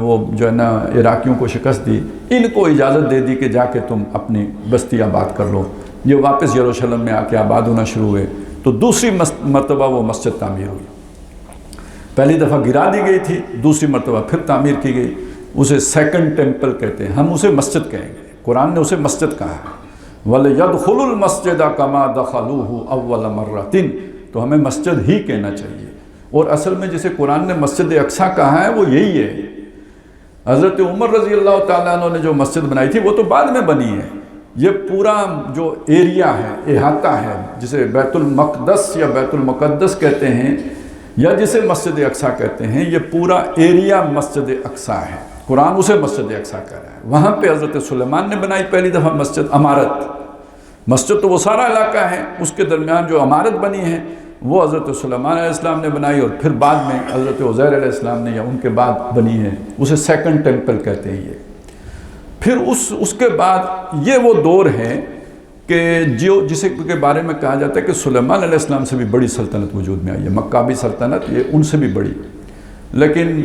وہ جو ہے نا عراقیوں کو شکست دی۔ ان کو اجازت دے دی کہ جا کے تم اپنی بستی آباد کر لو۔ یہ واپس یروشلم میں آ کے آباد ہونا شروع ہوئے، تو دوسری مرتبہ وہ مسجد تعمیر ہوئی۔ پہلی دفعہ گرا دی گئی تھی، دوسری مرتبہ پھر تعمیر کی گئی، اسے سیکنڈ ٹیمپل کہتے ہیں، ہم اسے مسجد کہیں گے، قرآن نے اسے مسجد کہا ہے۔ وَلْيَدْخُلُوا الْمَسْجِدَ كَمَا دَخَلُوهُ أَوَّلَ مَرَّةٍ، تو ہمیں مسجد ہی کہنا چاہیے۔ اور اصل میں جسے قرآن نے مسجد اقصیٰ کہا ہے وہ یہی ہے۔ حضرت عمر رضی اللہ تعالیٰ عنہ نے جو مسجد بنائی تھی وہ تو بعد میں بنی ہے، یہ پورا جو ایریا ہے، احاطہ ہے، جسے بیت المقدس یا بیت المقدس کہتے ہیں یا جسے مسجد اقصیٰ کہتے ہیں، یہ پورا ایریا مسجد اقصیٰ ہے۔ قرآن اسے مسجد اقصیٰ کہہ رہا ہے۔ وہاں پہ حضرت سلیمان نے بنائی پہلی دفعہ مسجد، عمارت۔ مسجد تو وہ سارا علاقہ ہے، اس کے درمیان جو عمارت بنی ہے وہ حضرت سلیمان علیہ السلام نے بنائی، اور پھر بعد میں حضرت عزیر علیہ السلام نے یا ان کے بعد بنی ہے، اسے سیکنڈ ٹیمپل کہتے ہیں یہ۔ پھر اس کے بعد یہ وہ دور ہے کہ جسے کے بارے میں کہا جاتا ہے کہ سلیمان علیہ السلام سے بھی بڑی سلطنت وجود میں آئی ہے، مکابی سلطنت، یہ ان سے بھی بڑی، لیکن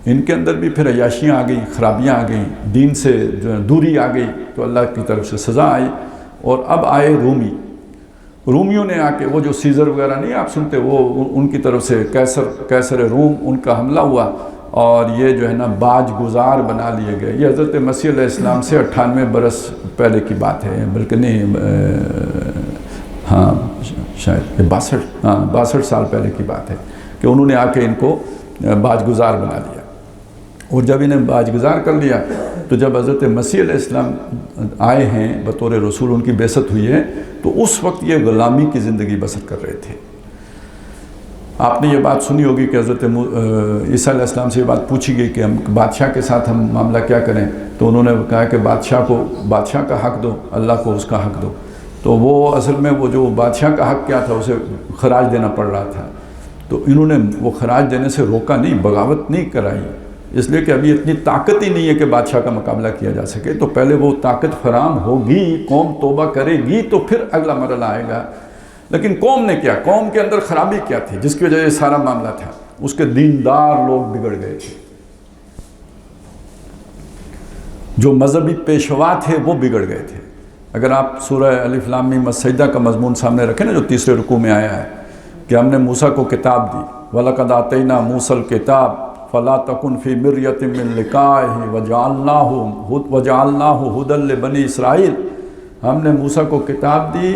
ان کے اندر بھی پھر عیاشیاں آ گئیں، خرابیاں آ گئیں، دین سے جو ہے دوری آ گئی، تو اللہ کی طرف سے سزا آئی۔ اور اب آئے رومیوں نے آ کے، وہ جو سیزر وغیرہ نہیں آپ سنتے، وہ ان کی طرف سے کیسر روم ان کا حملہ ہوا اور یہ جو ہے نا باج گزار بنا لیے گئے۔ یہ حضرت مسیح علیہ السلام سے 98 برس پہلے کی بات ہے، بلکہ نہیں، ہاں شاید 62 سال پہلے کی بات ہے کہ انہوں نے آ کے ان کو باج گزار بنا لیا۔ اور جب انہیں باج گزار کر لیا تو جب حضرت مسیح علیہ السلام آئے ہیں بطور رسول، ان کی بعثت ہوئی ہے، تو اس وقت یہ غلامی کی زندگی بسر کر رہے تھے۔ آپ نے یہ بات سنی ہوگی کہ حضرت عیسیٰ علیہ السلام سے یہ بات پوچھی گئی کہ ہم بادشاہ کے ساتھ ہم معاملہ کیا کریں، تو انہوں نے کہا کہ بادشاہ کا حق دو، اللہ کو اس کا حق دو۔ تو وہ اصل میں وہ جو بادشاہ کا حق کیا تھا، اسے خراج دینا پڑ رہا تھا، تو انہوں نے وہ خراج دینے سے روکا نہیں، بغاوت نہیں کرائی، اس لیے کہ ابھی اتنی طاقت ہی نہیں ہے کہ بادشاہ کا مقابلہ کیا جا سکے، تو پہلے وہ طاقت فراہم ہوگی، قوم توبہ کرے گی تو پھر اگلا مرحلہ آئے گا۔ لیکن قوم نے کیا، قوم کے اندر خرابی کیا تھی جس کی وجہ سے سارا معاملہ تھا، اس کے دیندار لوگ بگڑ گئے تھے، جو مذہبی پیشوا تھے وہ بگڑ گئے تھے۔ اگر آپ سورہ الف لام میم السجدہ کا مضمون سامنے رکھیں نا، جو تیسرے رکوع میں آیا ہے کہ ہم نے موسیٰ کو کتاب دی، وَلَقَدْ آتَيْنَا مُوسَى الْكِتَابَ فَلَا تَكُنْ فِي مِرْيَةٍ مِّن لِقَائِهِ وَجَعَلْنَاهُ هُدًى لِبَنِي اسرائیل، ہم نے موسیٰ کو کتاب دی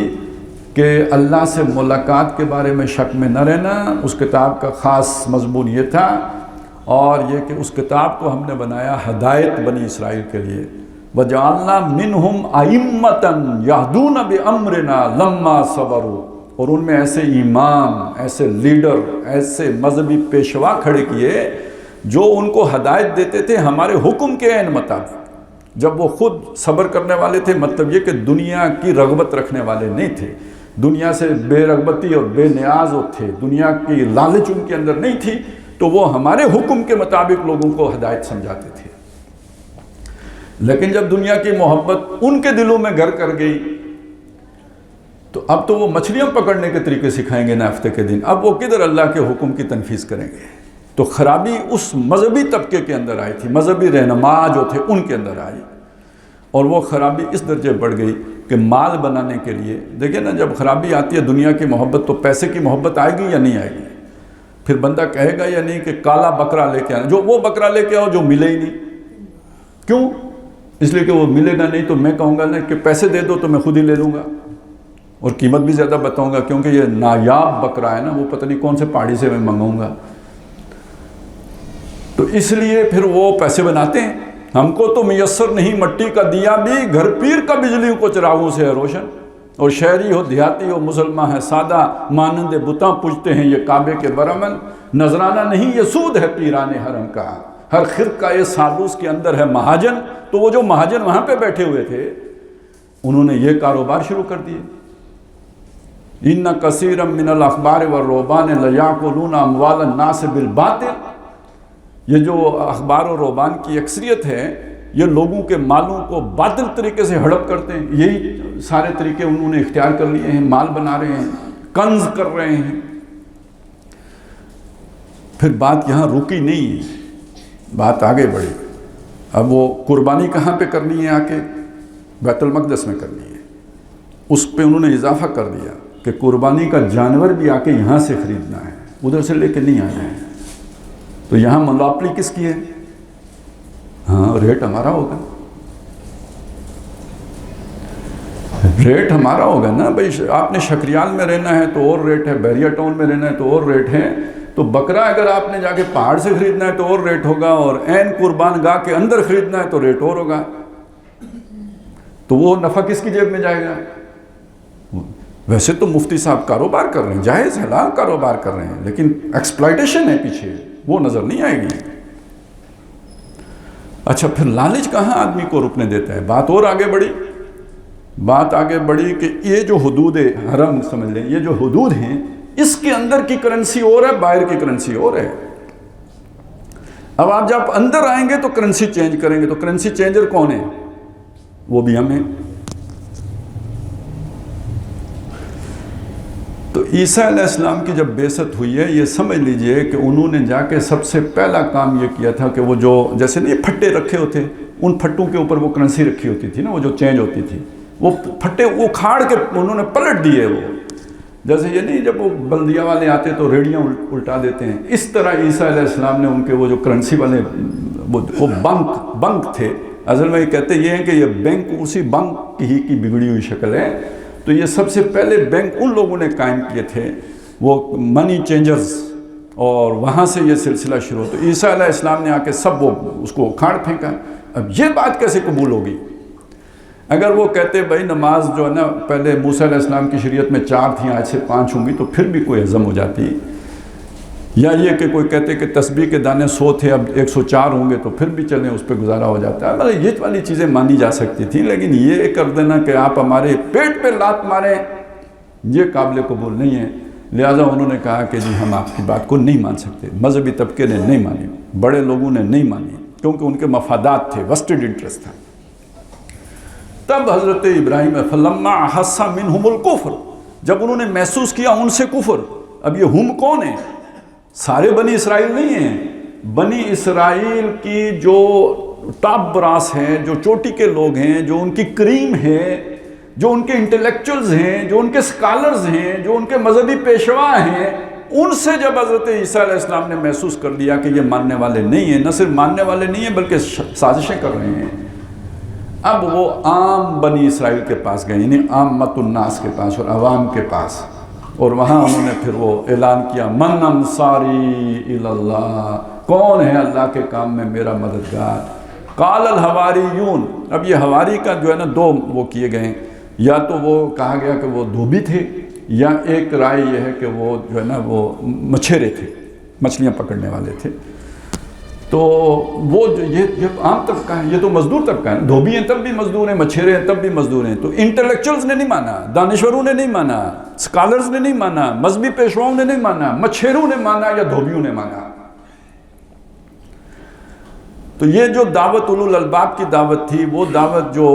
کہ اللہ سے ملاقات کے بارے میں شک میں نہ رہنا۔ اس کتاب کا خاص مضمون یہ تھا، اور یہ کہ اس کتاب کو ہم نے بنایا ہدایت بنی اسرائیل کے لیے۔ وَجَعَلْنَا مِنْهُمْ أَئِمَّةً يَهْدُونَ بِأَمْرِنَا لَمَّا صَبَرُوا، اور ان میں ایسے امام، ایسے لیڈر، ایسے مذہبی پیشوا کھڑے کیے جو ان کو ہدایت دیتے تھے ہمارے حکم کے عین مطابق، جب وہ خود صبر کرنے والے تھے۔ مطلب یہ کہ دنیا کی رغبت رکھنے والے نہیں تھے، دنیا سے بے رغبتی اور بے نیاز تھے، دنیا کی لالچ ان کے اندر نہیں تھی، تو وہ ہمارے حکم کے مطابق لوگوں کو ہدایت سمجھاتے تھے۔ لیکن جب دنیا کی محبت ان کے دلوں میں گھر کر گئی تو اب تو وہ مچھلیاں پکڑنے کے طریقے سکھائیں گے نافتے کے دن، اب وہ کدھر اللہ کے حکم کی تنفیذ کریں گے۔ تو خرابی اس مذہبی طبقے کے اندر آئی تھی، مذہبی رہنما جو تھے ان کے اندر آئی، اور وہ خرابی اس درجے بڑھ گئی کہ مال بنانے کے لیے، دیکھیں نا جب خرابی آتی ہے دنیا کی محبت، تو پیسے کی محبت آئے گی یا نہیں آئے گی؟ پھر بندہ کہے گا یا نہیں کہ کالا بکرا لے کے آنا، جو وہ بکرا لے کے آؤ جو ملے ہی نہیں۔ کیوں؟ اس لیے کہ وہ ملے گا نہیں، تو میں کہوں گا نا کہ پیسے دے دو تو میں خود ہی لے لوں گا، اور قیمت بھی زیادہ بتاؤں گا، کیونکہ یہ نایاب بکرا ہے نا، وہ پتہ نہیں کون سے پہاڑی سے میں منگاؤں گا۔ تو اس لیے پھر وہ پیسے بناتے ہیں۔ ہم کو تو میسر نہیں مٹی کا دیا بھی، گھر پیر کا بجلی کو چراغوں سے ہے روشن۔ اور شہری ہو دیہاتی ہو مسلمان ہے سادہ مانند بتاں پوجتے ہیں یہ کعبے کے برمن، نذرانہ نہیں یہ سود ہے پیران حرم کا، ہر خرقہ یہ سالوس کے اندر ہے مہاجن۔ تو وہ جو مہاجن وہاں پہ بیٹھے ہوئے تھے انہوں نے یہ کاروبار شروع کر دیے۔ ان کثیرا من الاخبار والرہبان لیاکلون اموال الناس بالباطل، یہ جو اخبار و رہبان کی اکثریت ہے یہ لوگوں کے مالوں کو باطل طریقے سے ہڑپ کرتے ہیں، یہی سارے طریقے انہوں نے اختیار کر لیے ہیں، مال بنا رہے ہیں، کنز کر رہے ہیں۔ پھر بات یہاں رکی نہیں، بات آگے بڑھی۔ اب وہ قربانی کہاں پہ کرنی ہے؟ آ کے بیت المقدس میں کرنی ہے۔ اس پہ انہوں نے اضافہ کر دیا کہ قربانی کا جانور بھی آ کے یہاں سے خریدنا ہے، ادھر سے لے کے نہیں آنا ہے۔ تو یہاں مونوپولی کس کی ہے؟ ہاں ریٹ ہمارا ہوگا، ریٹ ہمارا ہوگا نا بھائی۔ آپ نے شکریال میں رہنا ہے تو اور ریٹ ہے، بحریہ ٹاؤن میں رہنا ہے تو اور ریٹ ہے، تو بکرا اگر آپ نے جا کے پہاڑ سے خریدنا ہے تو اور ریٹ ہوگا، اور عین قربان گاہ کے اندر خریدنا ہے تو ریٹ اور ہوگا۔ تو وہ نفع کس کی جیب میں جائے گا؟ ویسے تو مفتی صاحب کاروبار کر رہے ہیں، جائز حلال کاروبار کر رہے ہیں، لیکن ایکسپلائٹیشن ہے پیچھے، وہ نظر نہیں آئے گی۔ اچھا پھر لالچ کہاں آدمی کو رکنے دیتا ہے؟ بات اور آگے بڑھی، بات آگے بڑھی کہ یہ جو حدود حرم سمجھ لیں، یہ جو حدود ہیں اس کے اندر کی کرنسی اور ہے، باہر کی کرنسی اور ہے۔ اب آپ جب اندر آئیں گے تو کرنسی چینج کریں گے، تو کرنسی چینجر کون ہے؟ وہ بھی ہم ہیں۔ تو عیسیٰ علیہ السلام کی جب بعثت ہوئی ہے، یہ سمجھ لیجئے کہ انہوں نے جا کے سب سے پہلا کام یہ کیا تھا کہ وہ جو جیسے نا یہ پھٹے رکھے ہوتے، ان پھٹوں کے اوپر وہ کرنسی رکھی ہوتی تھی نا، وہ جو چینج ہوتی تھی، وہ پھٹے وہ کھاڑ کے انہوں نے پلٹ دیے۔ وہ جیسے یہ نہیں جب وہ بلدیہ والے آتے تو ریڑیاں الٹا دیتے ہیں، اس طرح عیسیٰ علیہ السلام نے ان کے وہ جو کرنسی والے وہ بنک تھے، اصل میں یہ کہتے یہ ہیں کہ یہ بینک اسی بنک ہی کی بگڑی ہوئی شکل ہے۔ تو یہ سب سے پہلے بینک ان لوگوں نے قائم کیے تھے، وہ منی چینجرز، اور وہاں سے یہ سلسلہ شروع۔ تو عیسیٰ علیہ السلام نے آ کے سب وہ اس کو کھاڑ پھینکا۔ اب یہ بات کیسے قبول ہوگی؟ اگر وہ کہتے بھائی نماز جو ہے نا پہلے موسیٰ علیہ السلام کی شریعت میں 4 تھیں، آج سے 5 ہوں گی، تو پھر بھی کوئی ہضم ہو جاتی۔ یا یہ کہ کوئی کہتے کہ تسبیح کے دانے 100 تھے اب 104 ہوں گے تو پھر بھی چلیں، اس پہ گزارا ہو جاتا ہے۔ مطلب یہ والی چیزیں مانی جا سکتی تھیں، لیکن یہ کر دینا کہ آپ ہمارے پیٹ پہ لات ماریں، یہ قابل قبول نہیں ہے۔ لہٰذا انہوں نے کہا کہ جی ہم آپ کی بات کو نہیں مان سکتے۔ مذہبی طبقے نے نہیں مانی، بڑے لوگوں نے نہیں مانی، کیونکہ ان کے مفادات تھے، ویسٹڈ انٹرسٹ تھا۔ تب حضرت ابراہیم فلما احس منہم الکفر، جب انہوں نے محسوس کیا ان سے کفر۔ اب یہ ہم کون ہیں؟ سارے بنی اسرائیل نہیں ہیں، بنی اسرائیل کی جو ٹاپ براس ہیں، جو چوٹی کے لوگ ہیں، جو ان کی کریم ہیں، جو ان کے انٹلیکچولز ہیں، جو ان کے سکالرز ہیں، جو ان کے مذہبی پیشوا ہیں، ان سے جب حضرت عیسیٰ علیہ السلام نے محسوس کر لیا کہ یہ ماننے والے نہیں ہیں، نہ صرف ماننے والے نہیں ہیں بلکہ سازشیں کر رہے ہیں، اب وہ عام بنی اسرائیل کے پاس گئے، یعنی عامۃ الناس کے پاس اور عوام کے پاس، اور وہاں انہوں نے پھر وہ اعلان کیا من انصاری الی اللہ، کون ہے اللہ کے کام میں میرا مددگار؟ قال الحواریون، اب یہ حواری کا جو ہے نا 2 وہ کیے گئے، یا تو وہ کہا گیا کہ وہ دھوبی تھے، یا ایک رائے یہ ہے کہ وہ جو ہے نا وہ مچھیرے تھے، مچھلیاں پکڑنے والے تھے۔ تو وہ جو یہ عام طبقہ ہے، یہ تو مزدور طبقہ ہے، دھوبی ہیں تب بھی مزدور ہیں، مچھیرے ہیں تب بھی مزدور ہیں۔ تو انٹلیکچولز نے نہیں مانا، دانشوروں نے نہیں مانا، سکالرز نے نہیں مانا، مذہبی پیشواؤں نے نہیں مانا، مچھیروں نے مانا یا دھوبیوں نے مانا۔ تو یہ جو دعوت اولو الالباب کی دعوت تھی، وہ دعوت جو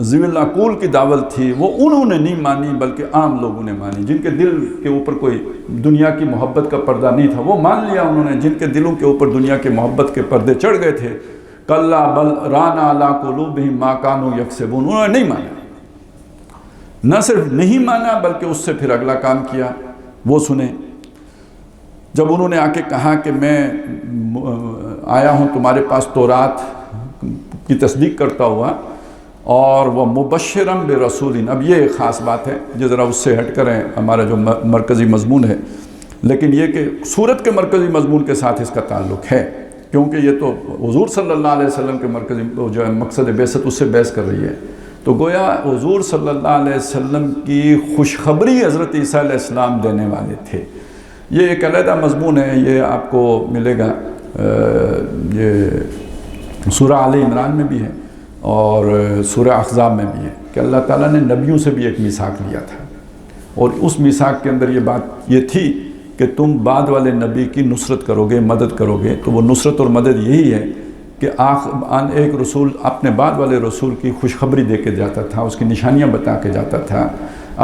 ذوی العقول کی دعوت تھی، وہ انہوں نے نہیں مانی بلکہ عام لوگوں نے مانی، جن کے دل کے اوپر کوئی دنیا کی محبت کا پردہ نہیں تھا وہ مان لیا انہوں نے، جن کے دلوں کے اوپر دنیا کے محبت کے پردے چڑھ گئے تھے کلا بل ران علی قلوبہم ما کانوا یکسبون، انہوں نے نہیں مانا، نہ صرف نہیں مانا بلکہ اس سے پھر اگلا کام کیا، وہ سنیں۔ جب انہوں نے آ کے کہا کہ میں آیا ہوں تمہارے پاس تورات کی تصدیق کرتا ہوا، اور وہ مبشرم برسول، اب یہ ایک خاص بات ہے جو ذرا اس سے ہٹ کر ہے ہمارا جو مرکزی مضمون ہے، لیکن یہ کہ سورت کے مرکزی مضمون کے ساتھ اس کا تعلق ہے، کیونکہ یہ تو حضور صلی اللہ علیہ وسلم کے مرکزی جو ہے مقصد بعثت اس سے بحث کر رہی ہے۔ تو گویا حضور صلی اللہ علیہ وسلم کی خوشخبری حضرت عیسیٰ علیہ السلام دینے والے تھے. یہ ایک علیحدہ مضمون ہے، یہ آپ کو ملے گا یہ سورہ آل عمران میں بھی ہے اور سورہ احزاب میں بھی ہے کہ اللہ تعالیٰ نے نبیوں سے بھی ایک میثاق لیا تھا، اور اس میثاق کے اندر یہ بات یہ تھی کہ تم بعد والے نبی کی نصرت کرو گے، مدد کرو گے. تو وہ نصرت اور مدد یہی ہے کہ ایک رسول اپنے بعد والے رسول کی خوشخبری دے کے جاتا تھا، اس کی نشانیاں بتا کے جاتا تھا،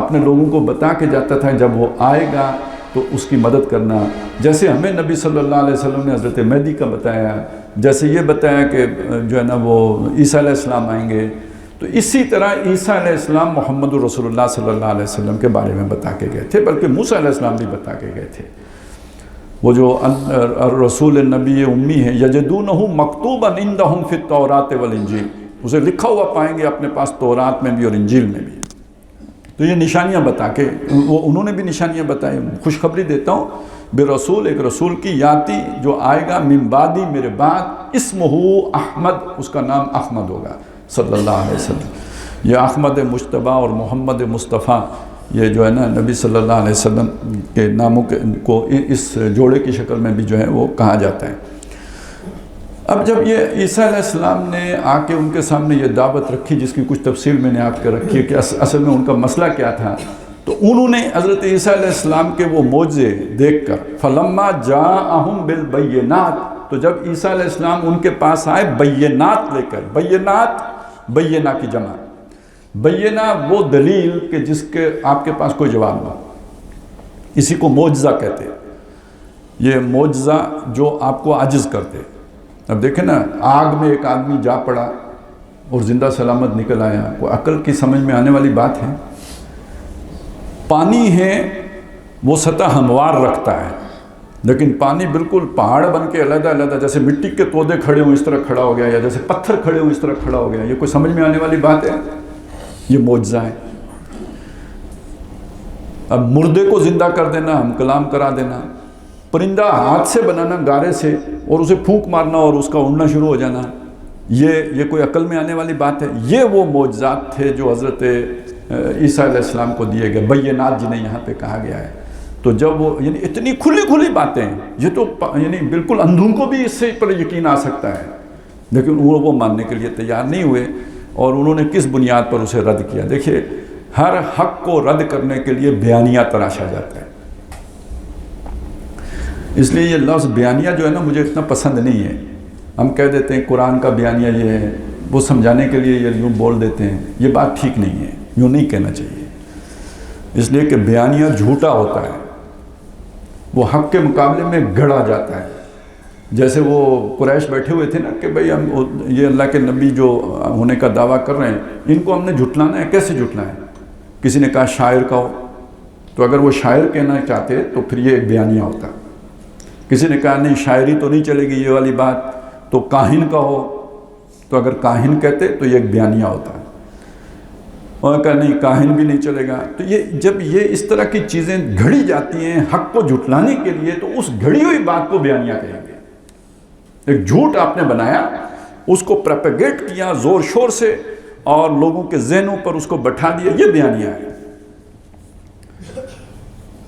اپنے لوگوں کو بتا کے جاتا تھا جب وہ آئے گا تو اس کی مدد کرنا. جیسے ہمیں نبی صلی اللہ علیہ وسلم نے حضرت مہدی کا بتایا، جیسے یہ بتایا کہ جو ہے نا وہ عیسیٰ علیہ السلام آئیں گے، تو اسی طرح عیسیٰ علیہ السلام محمد رسول اللہ صلی اللہ علیہ وسلم کے بارے میں بتا کے گئے تھے، بلکہ موسیٰ علیہ السلام بھی بتا کے گئے تھے. وہ جو الرسول نبی امی ہے، یجدونہ مکتوبا عندہم فی التوراۃ والانجیل، اسے لکھا ہوا پائیں گے اپنے پاس تورات میں بھی اور انجیل میں بھی. تو یہ نشانیاں بتا کے انہوں نے بھی نشانیاں بتائی. خوشخبری دیتا ہوں بے رسول، ایک رسول کی یاتی جو آئے گا من بعدی، میرے بعد، اسمہ احمد، اس کا نام احمد ہوگا صلی اللہ علیہ وسلم. یہ احمد مجتبیٰ اور محمد مصطفیٰ، یہ جو ہے نا نبی صلی اللہ علیہ وسلم کے ناموں کو اس جوڑے کی شکل میں بھی جو ہے وہ کہا جاتا ہے. اب جب یہ عیسیٰ علیہ السلام نے آ کے ان کے سامنے یہ دعوت رکھی، جس کی کچھ تفصیل میں نے آپ کے رکھی ہے کہ اصل میں ان کا مسئلہ کیا تھا، تو انہوں نے حضرت عیسیٰ علیہ السلام کے وہ معجزے دیکھ کر فَلَمَّا جَاءَهُم بِالْبَيِّنَاتِ، تو جب عیسیٰ علیہ السلام ان کے پاس آئے بینات لے کر، بینات بینہ کی جمع، بینہ وہ دلیل کہ جس کے آپ کے پاس کوئی جواب نہ، اسی کو معجزہ کہتے ہیں. یہ معجزہ جو آپ کو عاجز کرتے. اب دیکھیں نا، آگ میں ایک آدمی جا پڑا اور زندہ سلامت نکل آیا، کوئی عقل کی سمجھ میں آنے والی بات ہے؟ پانی ہے وہ سطح ہموار رکھتا ہے، لیکن پانی بالکل پہاڑ بن کے علیحدہ علیحدہ، جیسے مٹی کے تودے کھڑے ہوں اس طرح کھڑا ہو گیا، یا جیسے پتھر کھڑے ہوں اس طرح کھڑا ہو گیا. یہ کوئی سمجھ میں آنے والی بات ہے؟ یہ معجزہ ہے. اب مردے کو زندہ کر دینا، ہم کلام کرا دینا، پرندہ ہاتھ سے بنانا گارے سے اور اسے پھونک مارنا اور اس کا اڑنا شروع ہو جانا، یہ کوئی عقل میں آنے والی بات ہے؟ یہ وہ معجزات تھے جو حضرت عیسیٰ علیہ السلام کو دیے گئے، بینات جنہیں یہاں پہ کہا گیا ہے. تو جب وہ یعنی اتنی کھلی کھلی باتیں، یہ تو یعنی بالکل اندھوں کو بھی اس سے پر یقین آ سکتا ہے، لیکن وہ ماننے کے لیے تیار نہیں ہوئے، اور انہوں نے کس بنیاد پر اسے رد کیا؟ دیکھیے، ہر حق کو رد کرنے کے لیے بیانیہ تراشا جاتا ہے. اس لیے یہ لفظ بیانیہ جو ہے نا مجھے اتنا پسند نہیں ہے. ہم کہہ دیتے ہیں قرآن کا بیانیہ یہ ہے، وہ سمجھانے کے لیے یہ یوں بول دیتے ہیں. یہ بات ٹھیک نہیں ہے، یوں نہیں کہنا چاہیے، اس لیے کہ بیانیہ جھوٹا ہوتا ہے، وہ حق کے مقابلے میں گڑا جاتا ہے. جیسے وہ قریش بیٹھے ہوئے تھے نا کہ بھئی ہم یہ اللہ کے نبی جو ہونے کا دعویٰ کر رہے ہیں، ان کو ہم نے جھٹلانا ہے. کیسے جھٹلائیں؟ کسی نے کہا شاعر کہو، تو اگر وہ شاعر کہنا چاہتے تو پھر یہ ایک بیانیہ ہوتا. کسی نے کہا نہیں شاعری تو نہیں چلے گی یہ والی بات، تو کاہن کہو، تو اگر کاہن کہتے تو یہ ایک بیانیہ ہوتا ہے. اور کہا نہیں کاہن بھی نہیں چلے گا. تو یہ جب یہ اس طرح کی چیزیں گھڑی جاتی ہیں حق کو جھٹلانے کے لیے، تو اس گھڑی ہوئی بات کو بیانیہ کہیں گے. ایک جھوٹ آپ نے بنایا، اس کو پروپیگیٹ کیا زور شور سے اور لوگوں کے ذہنوں پر اس کو بٹھا دیا، یہ بیانیہ ہے.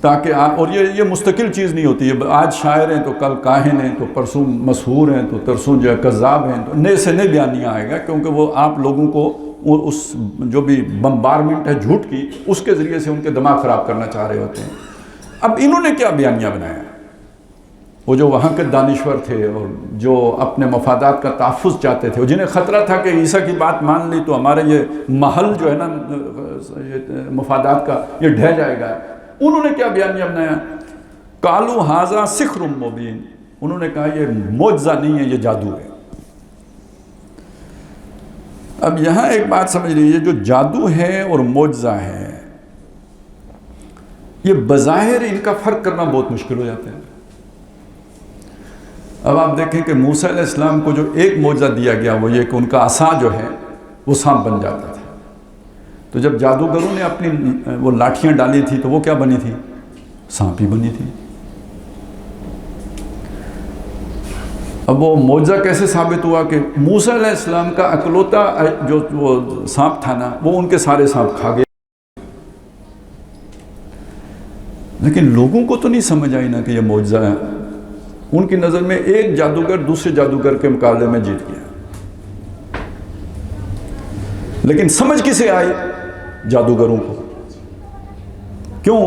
تاکہ اور یہ مستقل چیز نہیں ہوتی ہے. آج شاعر ہیں تو کل کاہن ہیں، تو پرسوں مسحور ہیں، تو ترسوں جو ہے کذاب ہیں. تو نئے سے نئے بیانیہ آئے گا، کیونکہ وہ آپ لوگوں کو اس جو بھی بمبارمنٹ ہے جھوٹ کی، اس کے ذریعے سے ان کے دماغ خراب کرنا چاہ رہے ہوتے ہیں. اب انہوں نے کیا بیانیہ بنایا؟ وہ جو وہاں کے دانشور تھے اور جو اپنے مفادات کا تحفظ چاہتے تھے، جنہیں خطرہ تھا کہ عیسیٰ کی بات مان لی تو ہمارا یہ محل جو ہے نا مفادات کا یہ ڈھہ جائے گا. انہوں نے کیا بیانیہ بنایا؟ قالوا ھذا سحر مبین. انہوں نے کہا یہ معجزہ نہیں ہے، یہ جادو ہے. اب یہاں ایک بات سمجھ لیجیے، جو جادو ہے اور معجزہ ہے، یہ بظاہر ان کا فرق کرنا بہت مشکل ہو جاتا ہے. اب آپ دیکھیں کہ موسیٰ علیہ السلام کو جو ایک معجزہ دیا گیا وہ یہ کہ ان کا عصا جو ہے وہ سانپ بن جاتا تھا. تو جب جادوگروں نے اپنی وہ لاٹھیاں ڈالی تھی تو وہ کیا بنی تھی؟ سانپ ہی بنی تھی. اب وہ معجزہ کیسے ثابت ہوا کہ موسیٰ علیہ السلام کا اکلوتا جو وہ سانپ تھا نا، وہ ان کے سارے سانپ کھا گئے. لیکن لوگوں کو تو نہیں سمجھ آئی نا کہ یہ معجزہ ہے. ان کی نظر میں ایک جادوگر دوسرے جادوگر کے مقابلے میں جیت گیا. لیکن سمجھ کسے آئی؟ جادوگروں کو. کیوں؟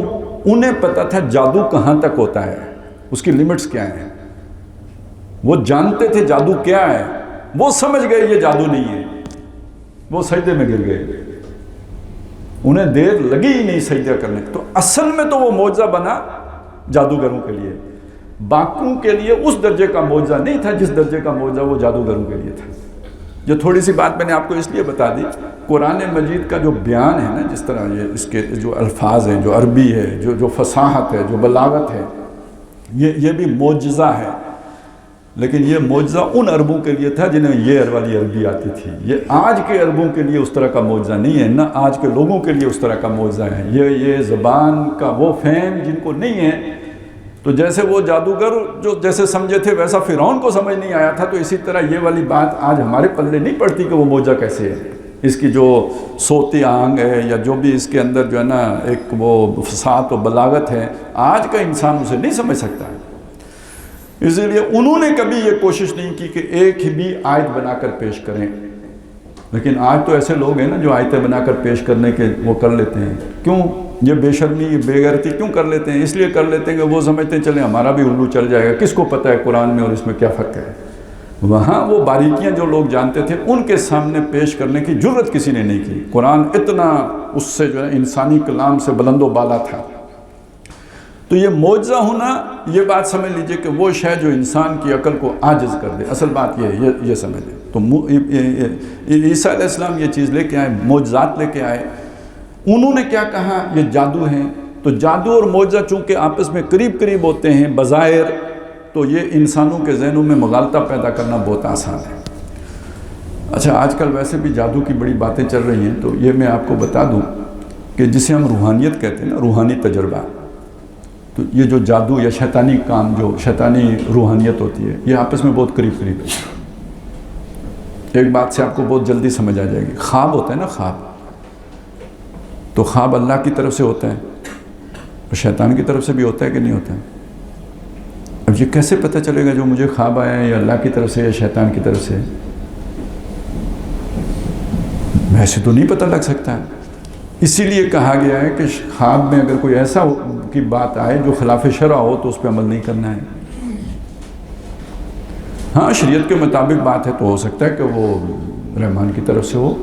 انہیں پتا تھا جادو کہاں تک ہوتا ہے، اس کی لیمٹس کیا ہیں. وہ جانتے تھے جادو کیا ہے. وہ سمجھ گئے یہ جادو نہیں ہے. وہ سجدے میں گر گئے. انہیں دیر لگی ہی نہیں سجدہ کرنے. تو اصل میں تو وہ معجزہ بنا جادوگروں کے لیے. باقیوں کے لیے اس درجے کا معجزہ نہیں تھا جس درجے کا معجزہ وہ جادوگروں کے لیے تھا. جو تھوڑی سی بات میں نے آپ کو اس لیے بتا دی، قرآن مجید کا جو بیان ہے نا، جس طرح یہ اس کے جو الفاظ ہیں، جو عربی ہے، جو فصاحت ہے، جو بلاغت ہے، یہ بھی معجزہ ہے. لیکن یہ معجزہ ان عربوں کے لیے تھا جنہیں یہ والی عربی آتی تھی. یہ آج کے عربوں کے لیے اس طرح کا معجزہ نہیں ہے، نہ آج کے لوگوں کے لیے اس طرح کا معجزہ ہے. یہ زبان کا وہ فہم جن کو نہیں ہے. تو جیسے وہ جادوگر جو جیسے سمجھے تھے ویسا فرعون کو سمجھ نہیں آیا تھا، تو اسی طرح یہ والی بات آج ہمارے پلے نہیں پڑتی کہ وہ معجزہ کیسے ہے. اس کی جو صوتی آہنگ ہے یا جو بھی اس کے اندر جو ہے نا ایک وہ فصاحت و بلاغت ہے، آج کا انسان اسے نہیں سمجھ سکتا ہے. اسی لیے انہوں نے کبھی یہ کوشش نہیں کی کہ ایک ہی بھی آیت بنا کر پیش کریں. لیکن آج تو ایسے لوگ ہیں نا جو آیتیں بنا کر پیش کرنے کے وہ کر لیتے ہیں. کیوں؟ یہ بے شرمی، یہ بے غیرتی کیوں کر لیتے ہیں؟ اس لیے کر لیتے ہیں کہ وہ سمجھتے ہیں چلیں ہمارا بھی الو چل جائے گا. کس کو پتہ ہے قرآن میں اور اس میں کیا فرق ہے. وہاں وہ باریکیاں جو لوگ جانتے تھے ان کے سامنے پیش کرنے کی جرت کسی نے نہیں کی. قرآن اتنا اس سے جو ہے انسانی کلام سے بلند و بالا تھا. تو یہ معجزہ ہونا، یہ بات سمجھ لیجئے کہ وہ شے جو انسان کی عقل کو عاجز کر دے. اصل بات یہ ہے، یہ سمجھ لیں. تو عیسیٰ علیہ السلام یہ چیز لے کے آئے، معجزات لے کے آئے. انہوں نے کیا کہا؟ یہ جادو ہیں. تو جادو اور معجزہ چونکہ آپس میں قریب قریب ہوتے ہیں بظاہر، تو یہ انسانوں کے ذہنوں میں مغالطہ پیدا کرنا بہت آسان ہے. اچھا، آج کل ویسے بھی جادو کی بڑی باتیں چل رہی ہیں. تو یہ میں آپ کو بتا دوں کہ جسے ہم روحانیت کہتے ہیں نا، روحانی تجربہ، تو یہ جو جادو یا شیطانی کام، جو شیطانی روحانیت ہوتی ہے، یہ آپس میں بہت قریب قریب ہے. ایک بات سے آپ کو بہت جلدی سمجھ آ جائے گی. خواب ہوتا ہے نا، خواب، تو خواب اللہ کی طرف سے ہوتا ہے اور شیطان کی طرف سے بھی ہوتا ہے کہ نہیں ہوتا ہے؟ اب یہ کیسے پتہ چلے گا جو مجھے خواب آیا ہے یا اللہ کی طرف سے یا شیطان کی طرف سے؟ ویسے تو نہیں پتہ لگ سکتا ہے. اسی لیے کہا گیا ہے کہ خواب میں اگر کوئی ایسا کی بات آئے جو خلاف شرع ہو تو اس پہ عمل نہیں کرنا ہے. ہاں، شریعت کے مطابق بات ہے تو ہو سکتا ہے کہ وہ رحمان کی طرف سے ہو.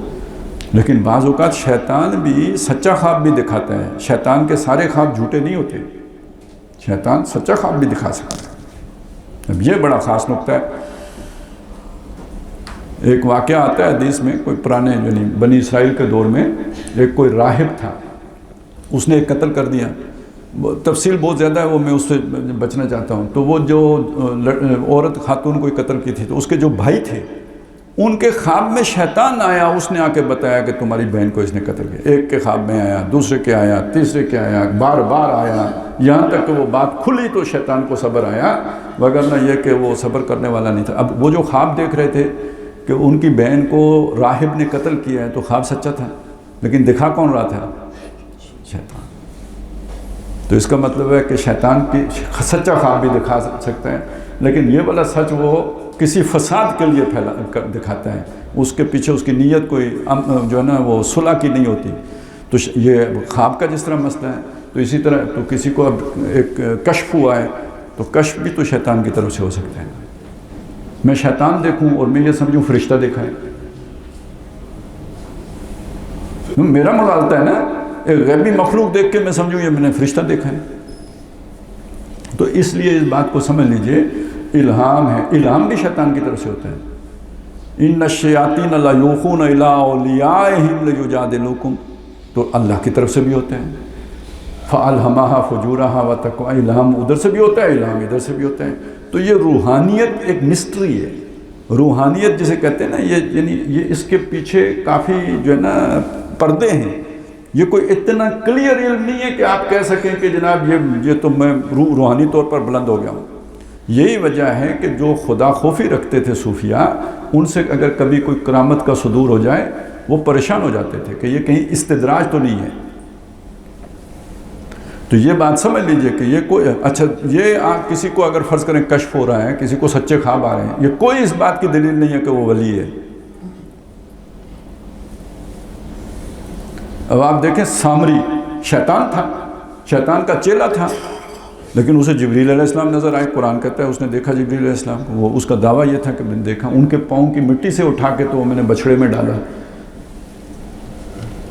لیکن بعض اوقات شیطان بھی سچا خواب بھی دکھاتا ہے. شیطان کے سارے خواب جھوٹے نہیں ہوتے. شیطان سچا خواب بھی دکھا سکتا ہے. اب یہ بڑا خاص نقطہ ہے. ایک واقعہ آتا ہے حدیث میں، کوئی پرانے یعنی بنی اسرائیل کے دور میں ایک کوئی راہب تھا، اس نے ایک قتل کر دیا. تفصیل بہت زیادہ ہے، وہ میں اس سے بچنا چاہتا ہوں. تو وہ جو عورت خاتون کوئی قتل کی تھی، تو اس کے جو بھائی تھے ان کے خواب میں شیطان آیا. اس نے آ کے بتایا کہ تمہاری بہن کو اس نے قتل کیا. ایک کے خواب میں آیا، دوسرے کے آیا، تیسرے کے آیا، بار بار آیا، یہاں تک کہ وہ بات کھلی تو شیطان کو صبر آیا، وگرنہ یہ کہ وہ صبر کرنے والا نہیں تھا. اب وہ جو خواب دیکھ رہے تھے کہ ان کی بہن کو راہب نے قتل کیا ہے، تو خواب سچا تھا، لیکن دکھا کون رہا تھا؟ شیطان. تو اس کا مطلب ہے کہ شیطان کی سچا خواب بھی دکھا سکتا ہے، لیکن یہ والا سچ وہ کسی فساد کے لیے دکھاتا ہے. اس کے پیچھے اس کی نیت کوئی جو ہے نا وہ صلح کی نہیں ہوتی. تو یہ خواب کا جس طرح مسئلہ ہے، تو اسی طرح تو کسی کو اب ایک کشف ہوا ہے، تو کشف بھی تو شیطان کی طرف سے ہو سکتا ہے. میں شیطان دیکھوں اور میں یہ سمجھوں فرشتہ دیکھا ہے، میرا مغالطہ ہے نا. ایک غیبی مخلوق دیکھ کے میں سمجھوں یہ میں نے فرشتہ دیکھا ہے. تو اس لیے اس بات کو سمجھ لیجئے، الہام ہے. الہام بھی شیطان کی طرف سے ہوتا ہے. ان الشیاطین لیوحون الی اولیاءہم لیجادلوکم، تو اللہ کی طرف سے بھی ہوتا ہے. فالہمہا فجورہا وتقویٰ، الہام ادھر سے بھی ہوتا ہے، الہام ادھر سے بھی ہوتا ہے. تو یہ روحانیت ایک مسٹری ہے. روحانیت جسے کہتے ہیں نا، یہ یعنی یہ اس کے پیچھے کافی جو ہے نا پردے ہیں. یہ کوئی اتنا کلیئر علم نہیں ہے کہ آپ کہہ سکیں کہ جناب یہ تو میں روحانی طور پر بلند ہو گیا ہوں. یہی وجہ ہے کہ جو خدا خوفی رکھتے تھے صوفیاء، ان سے اگر کبھی کوئی کرامت کا صدور ہو جائے وہ پریشان ہو جاتے تھے کہ یہ کہیں استدراج تو نہیں ہے۔ تو یہ بات سمجھ لیجئے کہ یہ کوئی اچھا، یہ آپ کسی کو اگر فرض کریں کشف ہو رہا ہے، کسی کو سچے خواب آ رہے ہیں، یہ کوئی اس بات کی دلیل نہیں ہے کہ وہ ولی ہے۔ اب آپ دیکھیں سامری شیطان تھا، شیطان کا چیلا تھا، لیکن اسے جبریل علیہ السلام نظر آئے۔ قرآن کہتا ہے اس نے دیکھا جبریل علیہ السلام کو، وہ اس کا دعویٰ یہ تھا کہ میں نے دیکھا، ان کے پاؤں کی مٹی سے اٹھا کے تو وہ میں نے بچھڑے میں ڈالا۔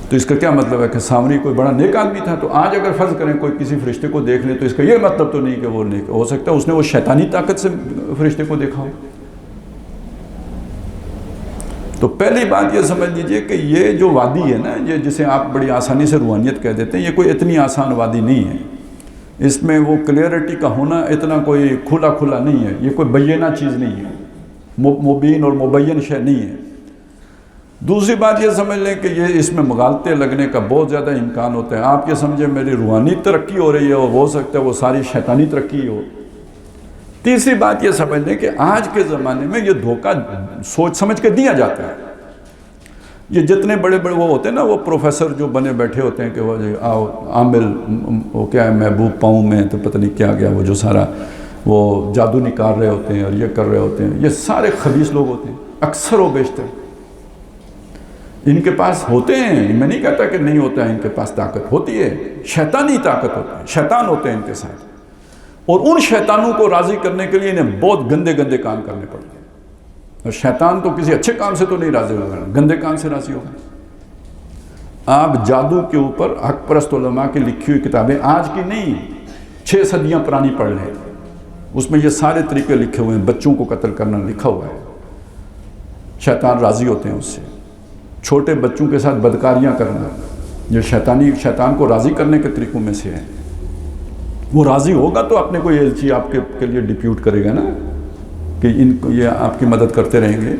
تو اس کا کیا مطلب ہے کہ سامری کوئی بڑا نیک آدمی تھا؟ تو آج اگر فرض کریں کوئی کسی فرشتے کو دیکھ لے تو اس کا یہ مطلب تو نہیں کہ وہ نیک، ہو سکتا ہے اس نے وہ شیطانی طاقت سے فرشتے کو دیکھا ہو۔ تو پہلی بات یہ سمجھ لیجئے کہ یہ جو وادی ہے نا، یہ جسے آپ بڑی آسانی سے روحانیت کہہ دیتے ہیں، یہ کوئی اتنی آسان وادی نہیں ہے۔ اس میں وہ کلیئرٹی کا ہونا اتنا کوئی کھلا کھلا نہیں ہے، یہ کوئی بینہ چیز نہیں ہے، مبین اور مبین شے نہیں ہے۔ دوسری بات یہ سمجھ لیں کہ یہ اس میں مغالطے لگنے کا بہت زیادہ امکان ہوتا ہے۔ آپ یہ سمجھیں میری روحانی ترقی ہو رہی ہے اور ہو سکتا ہے وہ ساری شیطانی ترقی ہو۔ تیسری بات یہ سمجھ لیں کہ آج کے زمانے میں یہ دھوکہ سوچ سمجھ کے دیا جاتا ہے۔ یہ جتنے بڑے بڑے وہ ہوتے ہیں نا، وہ پروفیسر جو بنے بیٹھے ہوتے ہیں کہ وہ آؤ عامل وہ کیا ہے محبوب پاؤں میں تو پتہ نہیں کیا گیا، وہ جو سارا وہ جادو نکال رہے ہوتے ہیں اور یہ کر رہے ہوتے ہیں، یہ سارے خبیث لوگ ہوتے ہیں اکثر و بیشتر۔ ان کے پاس ہوتے ہیں، میں نہیں کہتا کہ نہیں ہوتا ہے، ان کے پاس طاقت ہوتی ہے، شیطانی طاقت ہوتی ہے، شیطان ہوتے ہیں ان کے ساتھ، اور ان شیطانوں کو راضی کرنے کے لیے انہیں بہت گندے گندے کام کرنے پڑتے ہیں۔ اور شیطان تو کسی اچھے کام سے تو نہیں راضی ہوگا، گندے کام سے راضی ہوگا۔ آپ جادو کے اوپر حق پرست علماء کی لکھی ہوئی کتابیں، آج کی نہیں 6 صدیاں پرانی پڑھ لیں، اس میں یہ سارے طریقے لکھے ہوئے ہیں۔ بچوں کو قتل کرنا لکھا ہوا ہے، شیطان راضی ہوتے ہیں اس سے۔ چھوٹے بچوں کے ساتھ بدکاریاں کرنا، یہ شیطان کو راضی کرنے کے طریقوں میں سے ہے۔ وہ راضی ہوگا تو اپنے کو یہ چیز آپ کے لیے ڈیپیوٹ کرے گا نا کہ ان کو یہ آپ کی مدد کرتے رہیں گے۔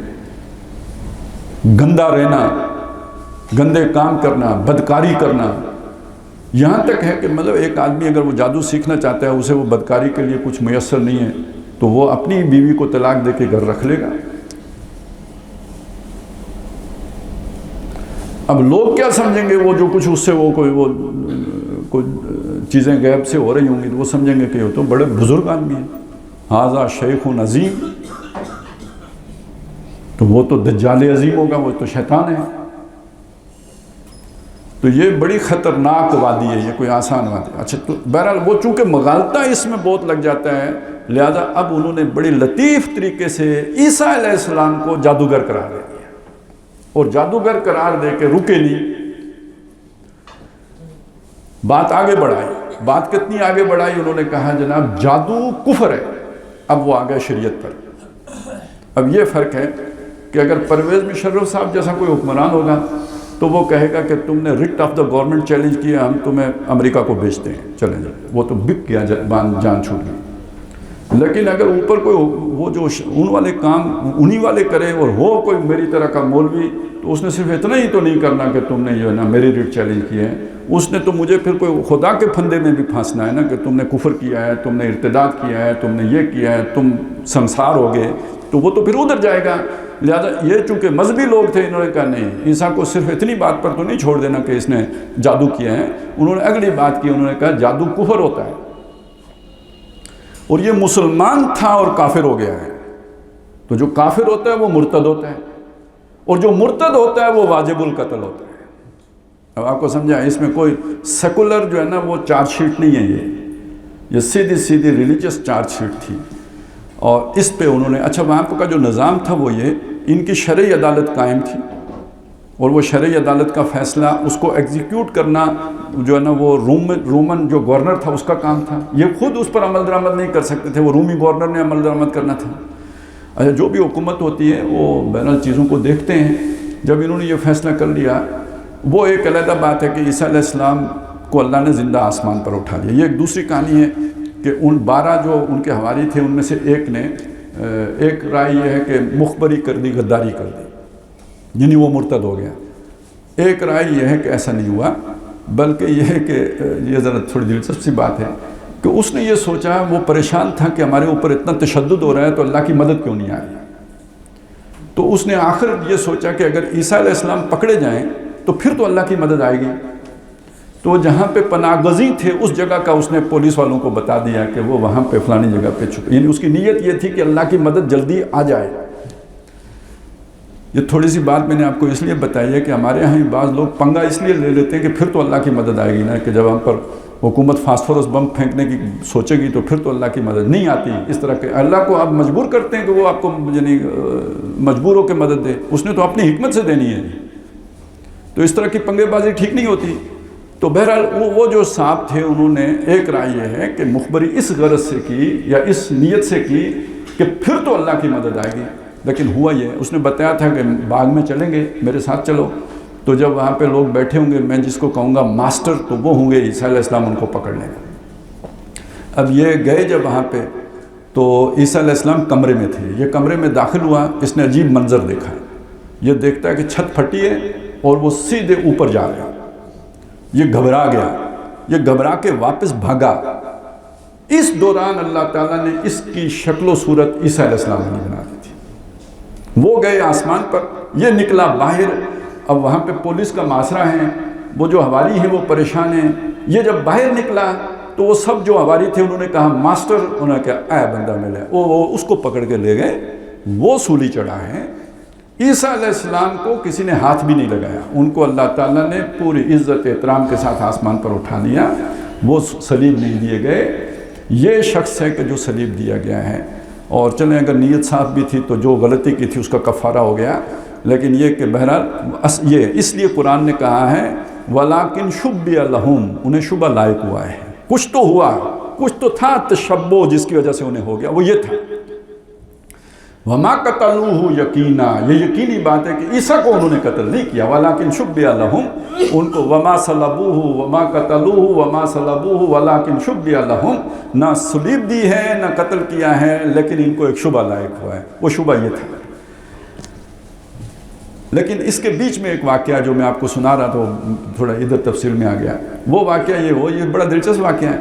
گندا رہنا، گندے کام کرنا، بدکاری کرنا، یہاں تک ہے کہ مطلب ایک آدمی اگر وہ جادو سیکھنا چاہتا ہے، اسے وہ بدکاری کے لیے کچھ میسر نہیں ہے تو وہ اپنی بیوی کو طلاق دے کے گھر رکھ لے گا۔ اب لوگ کیا سمجھیں گے؟ وہ جو کچھ اس سے وہ کوئی چیزیں غیب سے ہو رہی ہوں گی تو وہ سمجھیں گے کہ وہ تو بڑے بزرگ آدمی ہیں، ھذا شیخ عظیم، تو وہ تو دجال عظیم ہوگا، وہ تو شیطان ہے۔ تو یہ بڑی خطرناک وادی ہے، یہ کوئی آسان وادی۔ اچھا، تو بہرحال وہ چونکہ مغالطہ اس میں بہت لگ جاتا ہے، لہذا اب انہوں نے بڑی لطیف طریقے سے عیسیٰ علیہ السلام کو جادوگر قرار دے دیا، اور جادوگر قرار دے کے رکے نہیں، بات آگے بڑھائی۔ بات کتنی آگے بڑھائی؟ انہوں نے کہا جناب جادو کفر ہے۔ اب وہ آگئے شریعت پر۔ اب یہ فرق ہے کہ اگر پرویز مشرف صاحب جیسا کوئی حکمران ہوگا تو وہ کہے گا کہ تم نے writ of the government challenge کیا، ہم تمہیں امریکہ کو بھیجتے ہیں، چلیں جائیں، وہ تو بک گیا، جان چھوٹ گئی۔ لیکن اگر اوپر کوئی وہ جو ان والے کام انہی والے کرے اور ہو کوئی میری طرح کا مولوی، تو اس نے صرف اتنا ہی تو نہیں کرنا کہ تم نے جو ہے نا میری ریٹ چیلنج کی ہے، اس نے تو مجھے پھر کوئی خدا کے پھندے میں بھی پھانسنا ہے نا کہ تم نے کفر کیا ہے، تم نے ارتداد کیا ہے، تم نے یہ کیا ہے، تم سنسار ہو گئے، تو وہ تو پھر ادھر جائے گا۔ لہذا یہ چونکہ مذہبی لوگ تھے، انہوں نے کہا نہیں، عیسیٰ کو صرف اتنی بات پر تو نہیں چھوڑ دینا کہ اس نے جادو کیا ہے۔ انہوں نے اگلی بات کی، انہوں نے کہا جادو کفر ہوتا ہے، اور یہ مسلمان تھا اور کافر ہو گیا ہے، تو جو کافر ہوتا ہے وہ مرتد ہوتا ہے، اور جو مرتد ہوتا ہے وہ واجب القتل ہوتا ہے۔ اب آپ کو سمجھا، اس میں کوئی سیکولر جو ہے نا وہ چارج شیٹ نہیں ہے، یہ سیدھی سیدھی ریلیجس چارج شیٹ تھی، اور اس پہ انہوں نے اچھا وہاں کا جو نظام تھا وہ یہ، ان کی شرعی عدالت قائم تھی، اور وہ شرعی عدالت کا فیصلہ اس کو ایگزیکیوٹ کرنا جو ہے نا وہ رومن جو گورنر تھا اس کا کام تھا، یہ خود اس پر عمل درآمد نہیں کر سکتے تھے، وہ رومی گورنر نے عمل درآمد کرنا تھا۔ اچھا، جو بھی حکومت ہوتی ہے وہ بہرحال چیزوں کو دیکھتے ہیں۔ جب انہوں نے یہ فیصلہ کر لیا، وہ ایک علیحدہ بات ہے کہ عیسیٰ علیہ السلام کو اللہ نے زندہ آسمان پر اٹھا لیا، یہ ایک دوسری کہانی ہے کہ ان 12 جو ان کے حواری تھے ان میں سے ایک رائے یہ ہے کہ مخبری کر دی، غداری کر دی، یعنی وہ مرتد ہو گیا۔ ایک رائے یہ ہے کہ ایسا نہیں ہوا، بلکہ یہ ہے کہ یہ ذرا تھوڑی دلچسپ سی بات ہے کہ اس نے یہ سوچا، وہ پریشان تھا کہ ہمارے اوپر اتنا تشدد ہو رہا ہے تو اللہ کی مدد کیوں نہیں آ رہی. تو اس نے آخر یہ سوچا کہ اگر عیسیٰ علیہ السلام پکڑے جائیں تو پھر تو اللہ کی مدد آئے گی. تو جہاں پہ پناہ گزیں تھے اس جگہ کا اس نے پولیس والوں کو بتا دیا کہ وہ وہاں پہ فلانی جگہ پہ چھپے، یعنی اس کی نیت یہ تھی کہ اللہ کی مدد جلدی آ جائے. یہ تھوڑی سی بات میں نے آپ کو اس لیے بتائی ہے کہ ہمارے یہاں بعض لوگ پنگا اس لیے لے لیتے ہیں کہ پھر تو اللہ کی مدد آئے گی نا، کہ جب ہم پر حکومت فاسفورس بم پھینکنے کی سوچے گی تو پھر تو اللہ کی مدد نہیں آتی. اس طرح کے اللہ کو آپ مجبور کرتے ہیں کہ وہ آپ کو یعنی مجبور ہو کے مدد دے، اس نے تو اپنی حکمت سے دینی ہے. تو اس طرح کی پنگے بازی ٹھیک نہیں ہوتی. تو بہرحال وہ جو صاحب تھے انہوں نے ایک رائے یہ ہے کہ مخبری اس غرض سے کی یا اس نیت سے کی کہ پھر تو اللہ کی مدد آئے گی. لیکن ہوا یہ، اس نے بتایا تھا کہ باغ میں چلیں گے، میرے ساتھ چلو. تو جب وہاں پہ لوگ بیٹھے ہوں گے، میں جس کو کہوں گا ماسٹر تو وہ ہوں گے عیسیٰ علیہ السلام، ان کو پکڑ لیں گے. اب یہ گئے جب وہاں پہ تو عیسیٰ علیہ السلام کمرے میں تھے. یہ کمرے میں داخل ہوا، اس نے عجیب منظر دیکھا. یہ دیکھتا ہے کہ چھت پھٹی ہے اور وہ سیدھے اوپر جا رہا. یہ گھبرا گیا، یہ گھبرا کے واپس بھاگا. اس دوران اللہ تعالیٰ نے اس کی شکل و صورت عیسیٰ علیہ السلام نے بنا دی تھی. وہ گئے آسمان پر، یہ نکلا باہر. اب وہاں پہ پولیس کا معاشرہ ہے، وہ جو حوالی ہیں وہ پریشان ہیں. یہ جب باہر نکلا تو وہ سب جو حوالی تھے انہوں نے کہا ماسٹر، انہوں نے کہا اے بندہ ملے. وہ اس کو پکڑ کے لے گئے. وہ سولی چڑھا ہے. عیسیٰ علیہ السلام کو کسی نے ہاتھ بھی نہیں لگایا. ان کو اللہ تعالیٰ نے پوری عزت احترام کے ساتھ آسمان پر اٹھا لیا. وہ صلیب نہیں دیے گئے. یہ شخص ہے کہ جو صلیب دیا گیا ہے. اور چلیں اگر نیت صاف بھی تھی تو جو غلطی کی تھی اس کا کفارہ ہو گیا. لیکن یہ کہ بہرحال یہ اس لیے قرآن نے کہا ہے وَلَٰكِنْ شُبِّيَ لَهُمْ، انہیں شبہ لائق ہوا ہے. کچھ تو ہوا، کچھ تو تھا تشبہ جس کی وجہ سے انہیں ہو گیا. وہ یہ تھا وَمَا قَتَلُوهُ يَقِينًا، یہ یقینی بات ہے کہ عیسیٰ کو انہوں نے قتل نہیں کیا. وَلَٰكِنْ شُبِّيَ لَهُمْ، ان کو وَمَا صَلَبُوهُ وَمَا قَتَلُوهُ وَمَا صَلَبُوهُ وَلَٰكِنْ شُبِّيَ لَهُمْ، نہ صلیب دی ہے نہ قتل کیا ہے، لیکن ان کو ایک شبہ لائق ہوا ہے. وہ شبہ یہ تھا. لیکن اس کے بیچ میں ایک واقعہ جو میں آپ کو سنا رہا تھا، تھوڑا ادھر تفصیل میں آ گیا. وہ واقعہ یہ بڑا دلچسپ واقعہ ہے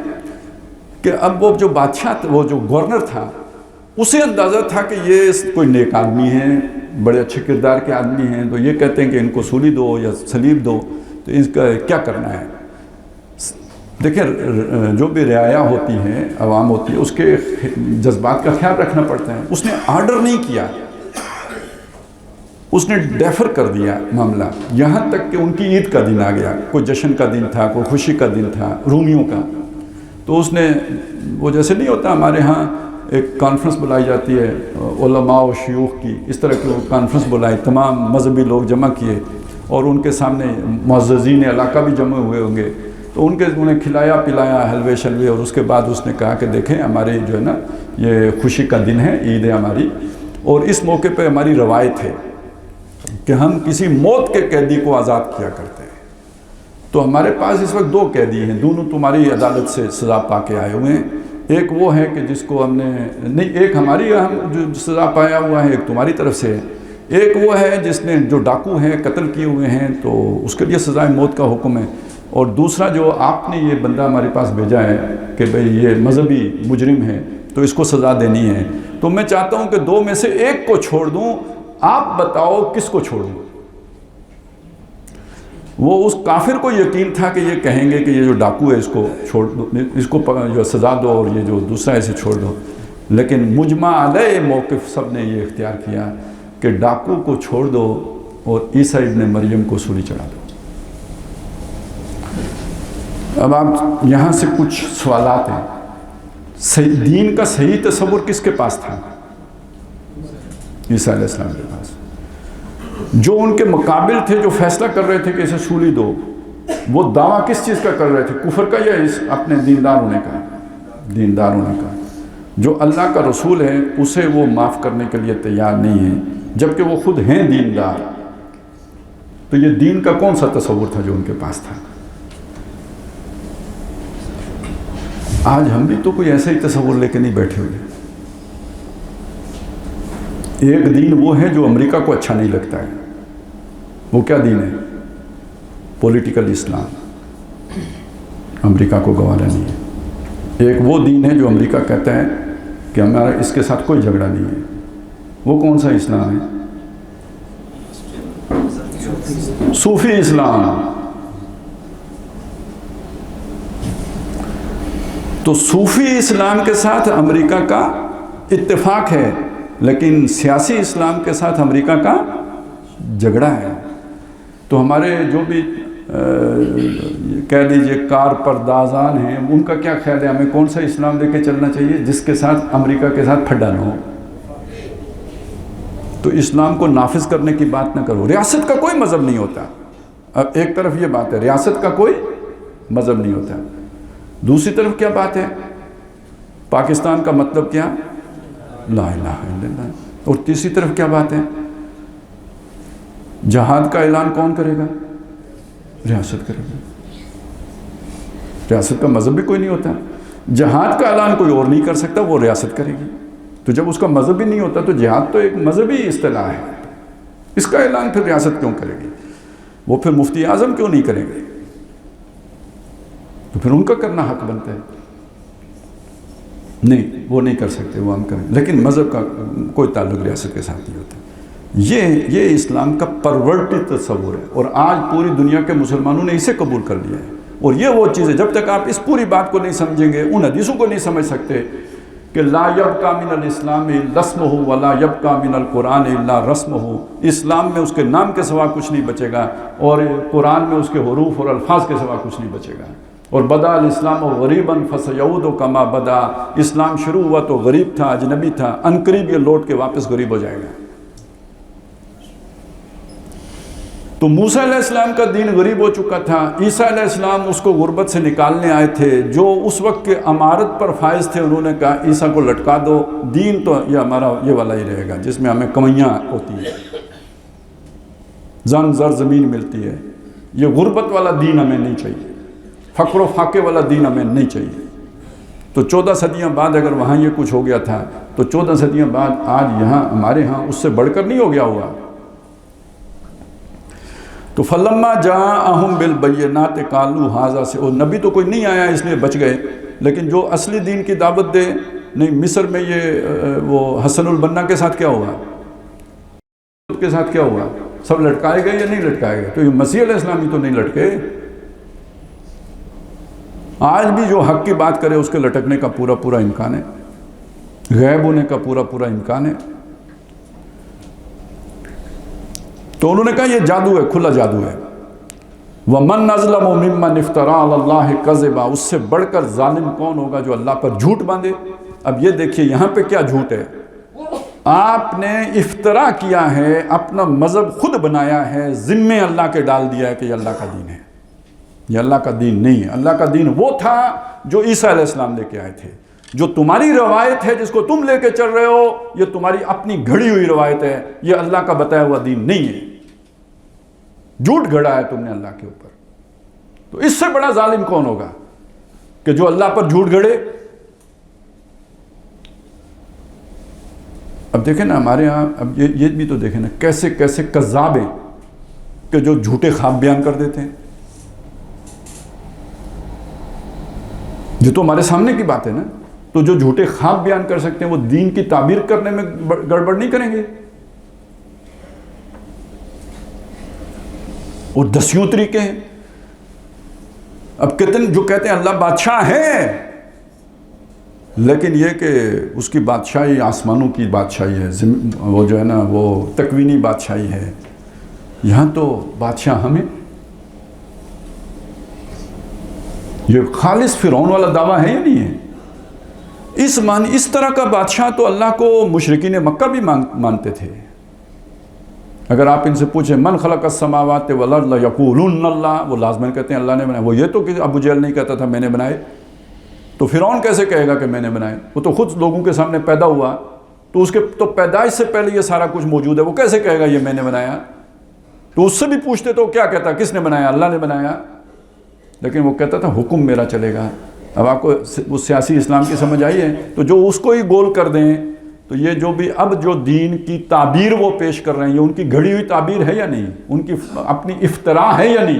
کہ اب وہ جو بادشاہ، وہ جو گورنر تھا، اسے اندازہ تھا کہ یہ کوئی نیک آدمی ہیں، بڑے اچھے کردار کے آدمی ہیں. تو یہ کہتے ہیں کہ ان کو سولی دو یا سلیب دو، تو اس کا کیا کرنا ہے. دیکھیں جو بھی رعایا ہوتی ہیں، عوام ہوتی ہے، اس کے جذبات کا خیال رکھنا پڑتا ہے. اس نے آرڈر نہیں کیا، اس نے ڈیفر کر دیا معاملہ. یہاں تک کہ ان کی عید کا دن آ گیا، کوئی جشن کا دن تھا، کوئی خوشی کا دن تھا رومیوں کا. تو اس نے وہ جیسے نہیں ہوتا ہمارے ہاں ایک کانفرنس بلائی جاتی ہے علماء و شیوخ کی، اس طرح کی وہ کانفرنس بلائی، تمام مذہبی لوگ جمع کیے اور ان کے سامنے معززین علاقہ بھی جمع ہوئے ہوں گے. تو انہیں کھلایا پلایا حلوے شلوے. اور اس کے بعد اس نے کہا کہ دیکھیں ہماری جو ہے نا یہ خوشی کا دن ہے، عید ہے ہماری، اور اس موقع پہ ہماری روایت ہے کہ ہم کسی موت کے قیدی کو آزاد کیا کرتے ہیں. تو ہمارے پاس اس وقت 2 قیدی ہیں، دونوں تمہاری عدالت سے سزا پا کے آئے ہوئے ہیں. ایک وہ ہے کہ جس کو ہم نے نہیں، ایک ہماری ہم جو سزا پایا ہوا ہے، ایک تمہاری طرف سے ہے. ایک وہ ہے جس نے جو ڈاکو ہیں قتل کیے ہوئے ہیں تو اس کے لیے سزائے موت کا حکم ہے. اور دوسرا جو آپ نے یہ بندہ ہمارے پاس بھیجا ہے کہ بھئی یہ مذہبی مجرم ہے تو اس کو سزا دینی ہے. تو میں چاہتا ہوں کہ 2 میں سے ایک کو چھوڑ دوں، آپ بتاؤ کس کو چھوڑوں. وہ اس کافر کو یقین تھا کہ یہ کہیں گے کہ یہ جو ڈاکو ہے اس کو چھوڑ دو، اس کو جو سزا دو، اور یہ جو دوسرا ہے اسے چھوڑ دو. لیکن مجمع علیہ موقف سب نے یہ اختیار کیا کہ ڈاکو کو چھوڑ دو اور عیسیٰ ابن مریم کو سولی چڑھا دو. اب آپ یہاں سے کچھ سوالات ہیں. دین کا صحیح تصور کس کے پاس تھا؟ عیسیٰ علیہ السلام کے پاس. جو ان کے مقابل تھے، جو فیصلہ کر رہے تھے کہ اسے سولی دو، وہ دعویٰ کس چیز کا کر رہے تھے؟ کفر کا یا اپنے دیندار ہونے کا؟ دیندار ہونے کا. جو اللہ کا رسول ہے اسے وہ معاف کرنے کے لیے تیار نہیں ہے، جبکہ وہ خود ہیں دیندار. تو یہ دین کا کون سا تصور تھا جو ان کے پاس تھا؟ آج ہم بھی تو کوئی ایسا ہی تصور لے کے نہیں بیٹھے ہوئے. ایک دین وہ ہے جو امریکہ کو اچھا نہیں لگتا ہے. وہ کیا دین ہے؟ Political Islam. امریکہ کو گوارا نہیں ہے. ایک وہ دین ہے جو امریکہ کہتا ہے کہ ہمارا اس کے ساتھ کوئی جھگڑا نہیں ہے. وہ کون سا اسلام ہے؟ صوفی اسلام. تو صوفی اسلام کے ساتھ امریکہ کا اتفاق ہے، لیکن سیاسی اسلام کے ساتھ امریکہ کا جھگڑا ہے. تو ہمارے جو بھی کہہ لیجئے کار پردازان ہیں، ان کا کیا خیال ہے ہمیں کون سا اسلام لے کے چلنا چاہیے جس کے ساتھ امریکہ کے ساتھ پھڈا نہ ہو؟ تو اسلام کو نافذ کرنے کی بات نہ کرو. ریاست کا کوئی مذہب نہیں ہوتا. اب ایک طرف یہ بات ہے ریاست کا کوئی مذہب نہیں ہوتا، دوسری طرف کیا بات ہے پاکستان کا مطلب کیا؟ لا الہ الا اللہ. اور تیسری طرف کیا بات ہے جہاد کا اعلان کون کرے گا؟ ریاست کرے گی. ریاست کا مذہب بھی کوئی نہیں ہوتا. جہاد کا اعلان کوئی اور نہیں کر سکتا، وہ ریاست کرے گی. تو جب اس کا مذہب ہی نہیں ہوتا تو جہاد تو ایک مذہبی اصطلاح ہے، اس کا اعلان پھر ریاست کیوں کرے گی؟ وہ پھر مفتی اعظم کیوں نہیں کریں گے؟ تو پھر ان کا کرنا حق بنتا ہے. نہیں وہ نہیں کر سکتے، وہ ہم کریں. لیکن مذہب کا کوئی تعلق ریاست کے ساتھ نہیں ہوتا. یہ اسلام کا پرورٹی تصور ہے، اور آج پوری دنیا کے مسلمانوں نے اسے قبول کر لیا ہے. اور یہ وہ چیز ہے جب تک آپ اس پوری بات کو نہیں سمجھیں گے، ان حدیثوں کو نہیں سمجھ سکتے کہ لا یبقى من الاسلام الا اسمہ ولا یبقى من القرآن الا رسمہ. اسلام میں اس کے نام کے سوا کچھ نہیں بچے گا، اور قرآن میں اس کے حروف اور الفاظ کے سوا کچھ نہیں بچے گا. اور بدا الاسلام غریبا فسیعود کما بدا. اسلام شروع ہوا تو غریب تھا، اجنبی تھا، عنقریب یہ لوٹ کے واپس غریب ہو جائے گا. تو موسیٰ علیہ السلام کا دین غریب ہو چکا تھا، عیسیٰ علیہ السلام اس کو غربت سے نکالنے آئے تھے. جو اس وقت کے امارت پر فائز تھے انہوں نے کہا عیسیٰ کو لٹکا دو، دین تو یہ ہمارا یہ والا ہی رہے گا جس میں ہمیں کمائیاں ہوتی ہیں، زن زر زمین ملتی ہے. یہ غربت والا دین ہمیں نہیں چاہیے، فقر و فاقے والا دین ہمیں نہیں چاہیے. تو 14 صدیاں بعد اگر وہاں یہ کچھ ہو گیا تھا تو 14 صدیاں بعد آج یہاں ہمارے ہاں اس سے بڑھ کر نہیں ہو گیا ہوا. تو فلما جاءہم بالبینات قالوا ھذا سے، اور نبی تو کوئی نہیں آیا اس لیے بچ گئے، لیکن جو اصلی دین کی دعوت دے نہیں. مصر میں یہ وہ حسن البنا کے ساتھ کیا ہوا، کے ساتھ کیا ہوا، سب لٹکائے گئے یا نہیں لٹکائے گئے؟ تو یہ مسیح علیہ السلام ہی تو نہیں لٹکے. آج بھی جو حق کی بات کرے اس کے لٹکنے کا پورا پورا امکان ہے، غائب ہونے کا پورا پورا امکان ہے. تو انہوں نے کہا یہ جادو ہے، کھلا جادو ہے. وَمَنْ أَظْلَمُ مِمَّنِ افْتَرَىٰ عَلَى اللَّهِ كَذِبًا. اس سے بڑھ کر ظالم کون ہوگا جو اللہ پر جھوٹ باندھے. اب یہ دیکھیے یہاں پہ کیا جھوٹ ہے، آپ نے افترا کیا ہے، اپنا مذہب خود بنایا ہے، ذمے اللہ کے ڈال دیا ہے کہ یہ اللہ کا دین ہے. یہ اللہ کا دین نہیں ہے. اللہ کا دین وہ تھا جو عیسیٰ علیہ السلام لے کے آئے تھے. جو تمہاری روایت ہے جس کو تم لے کے چل رہے ہو یہ تمہاری اپنی گھڑی ہوئی روایت ہے، یہ اللہ کا بتایا ہوا دین نہیں ہے. جھوٹ گھڑا ہے تم نے اللہ کے اوپر. تو اس سے بڑا ظالم کون ہوگا کہ جو اللہ پر جھوٹ گھڑے. اب دیکھیں نا ہمارے ہاں، اب یہ بھی تو دیکھیں نا کیسے کیسے کذاب ہیں کہ جو جھوٹے خواب بیان کر دیتے ہیں. یہ تو ہمارے سامنے کی بات ہے نا. تو جو جھوٹے خواب بیان کر سکتے ہیں وہ دین کی تعبیر کرنے میں گڑبڑ نہیں کریں گے. اور دسیوں طریقے ہیں. اب کتنے جو کہتے ہیں اللہ بادشاہ ہے، لیکن یہ کہ اس کی بادشاہی آسمانوں کی بادشاہی ہے، وہ جو ہے نا وہ تکوینی بادشاہی ہے. یہاں تو بادشاہ ہمیں. یہ خالص فرعون والا دعویٰ ہے یا نہیں ہے؟ اس طرح کا بادشاہ تو اللہ کو مشرکین مکہ بھی مانتے تھے. اگر آپ ان سے پوچھیں من خلق السماوات والارض یقولون اللہ، وہ لازماً کہتے ہیں اللہ نے بنائے. وہ یہ تو کہ ابو جہل نہیں کہتا تھا میں نے بنائے، تو فرعون کیسے کہے گا کہ میں نے بنائے؟ وہ تو خود لوگوں کے سامنے پیدا ہوا، تو اس کے تو پیدائش سے پہلے یہ سارا کچھ موجود ہے، وہ کیسے کہے گا یہ میں نے بنایا؟ تو اس سے بھی پوچھتے تو کیا کہتا کس نے بنایا؟ اللہ نے بنایا. لیکن وہ کہتا تھا حکم میرا چلے گا. اب آپ کو وہ سیاسی اسلام کی سمجھ آئی ہے؟ تو جو اس کو ہی گول کر دیں تو یہ جو بھی اب جو دین کی تعبیر وہ پیش کر رہے ہیں یہ ان کی گھڑی ہوئی تعبیر ہے یا نہیں؟ ان کی اپنی افتراء ہے یا نہیں؟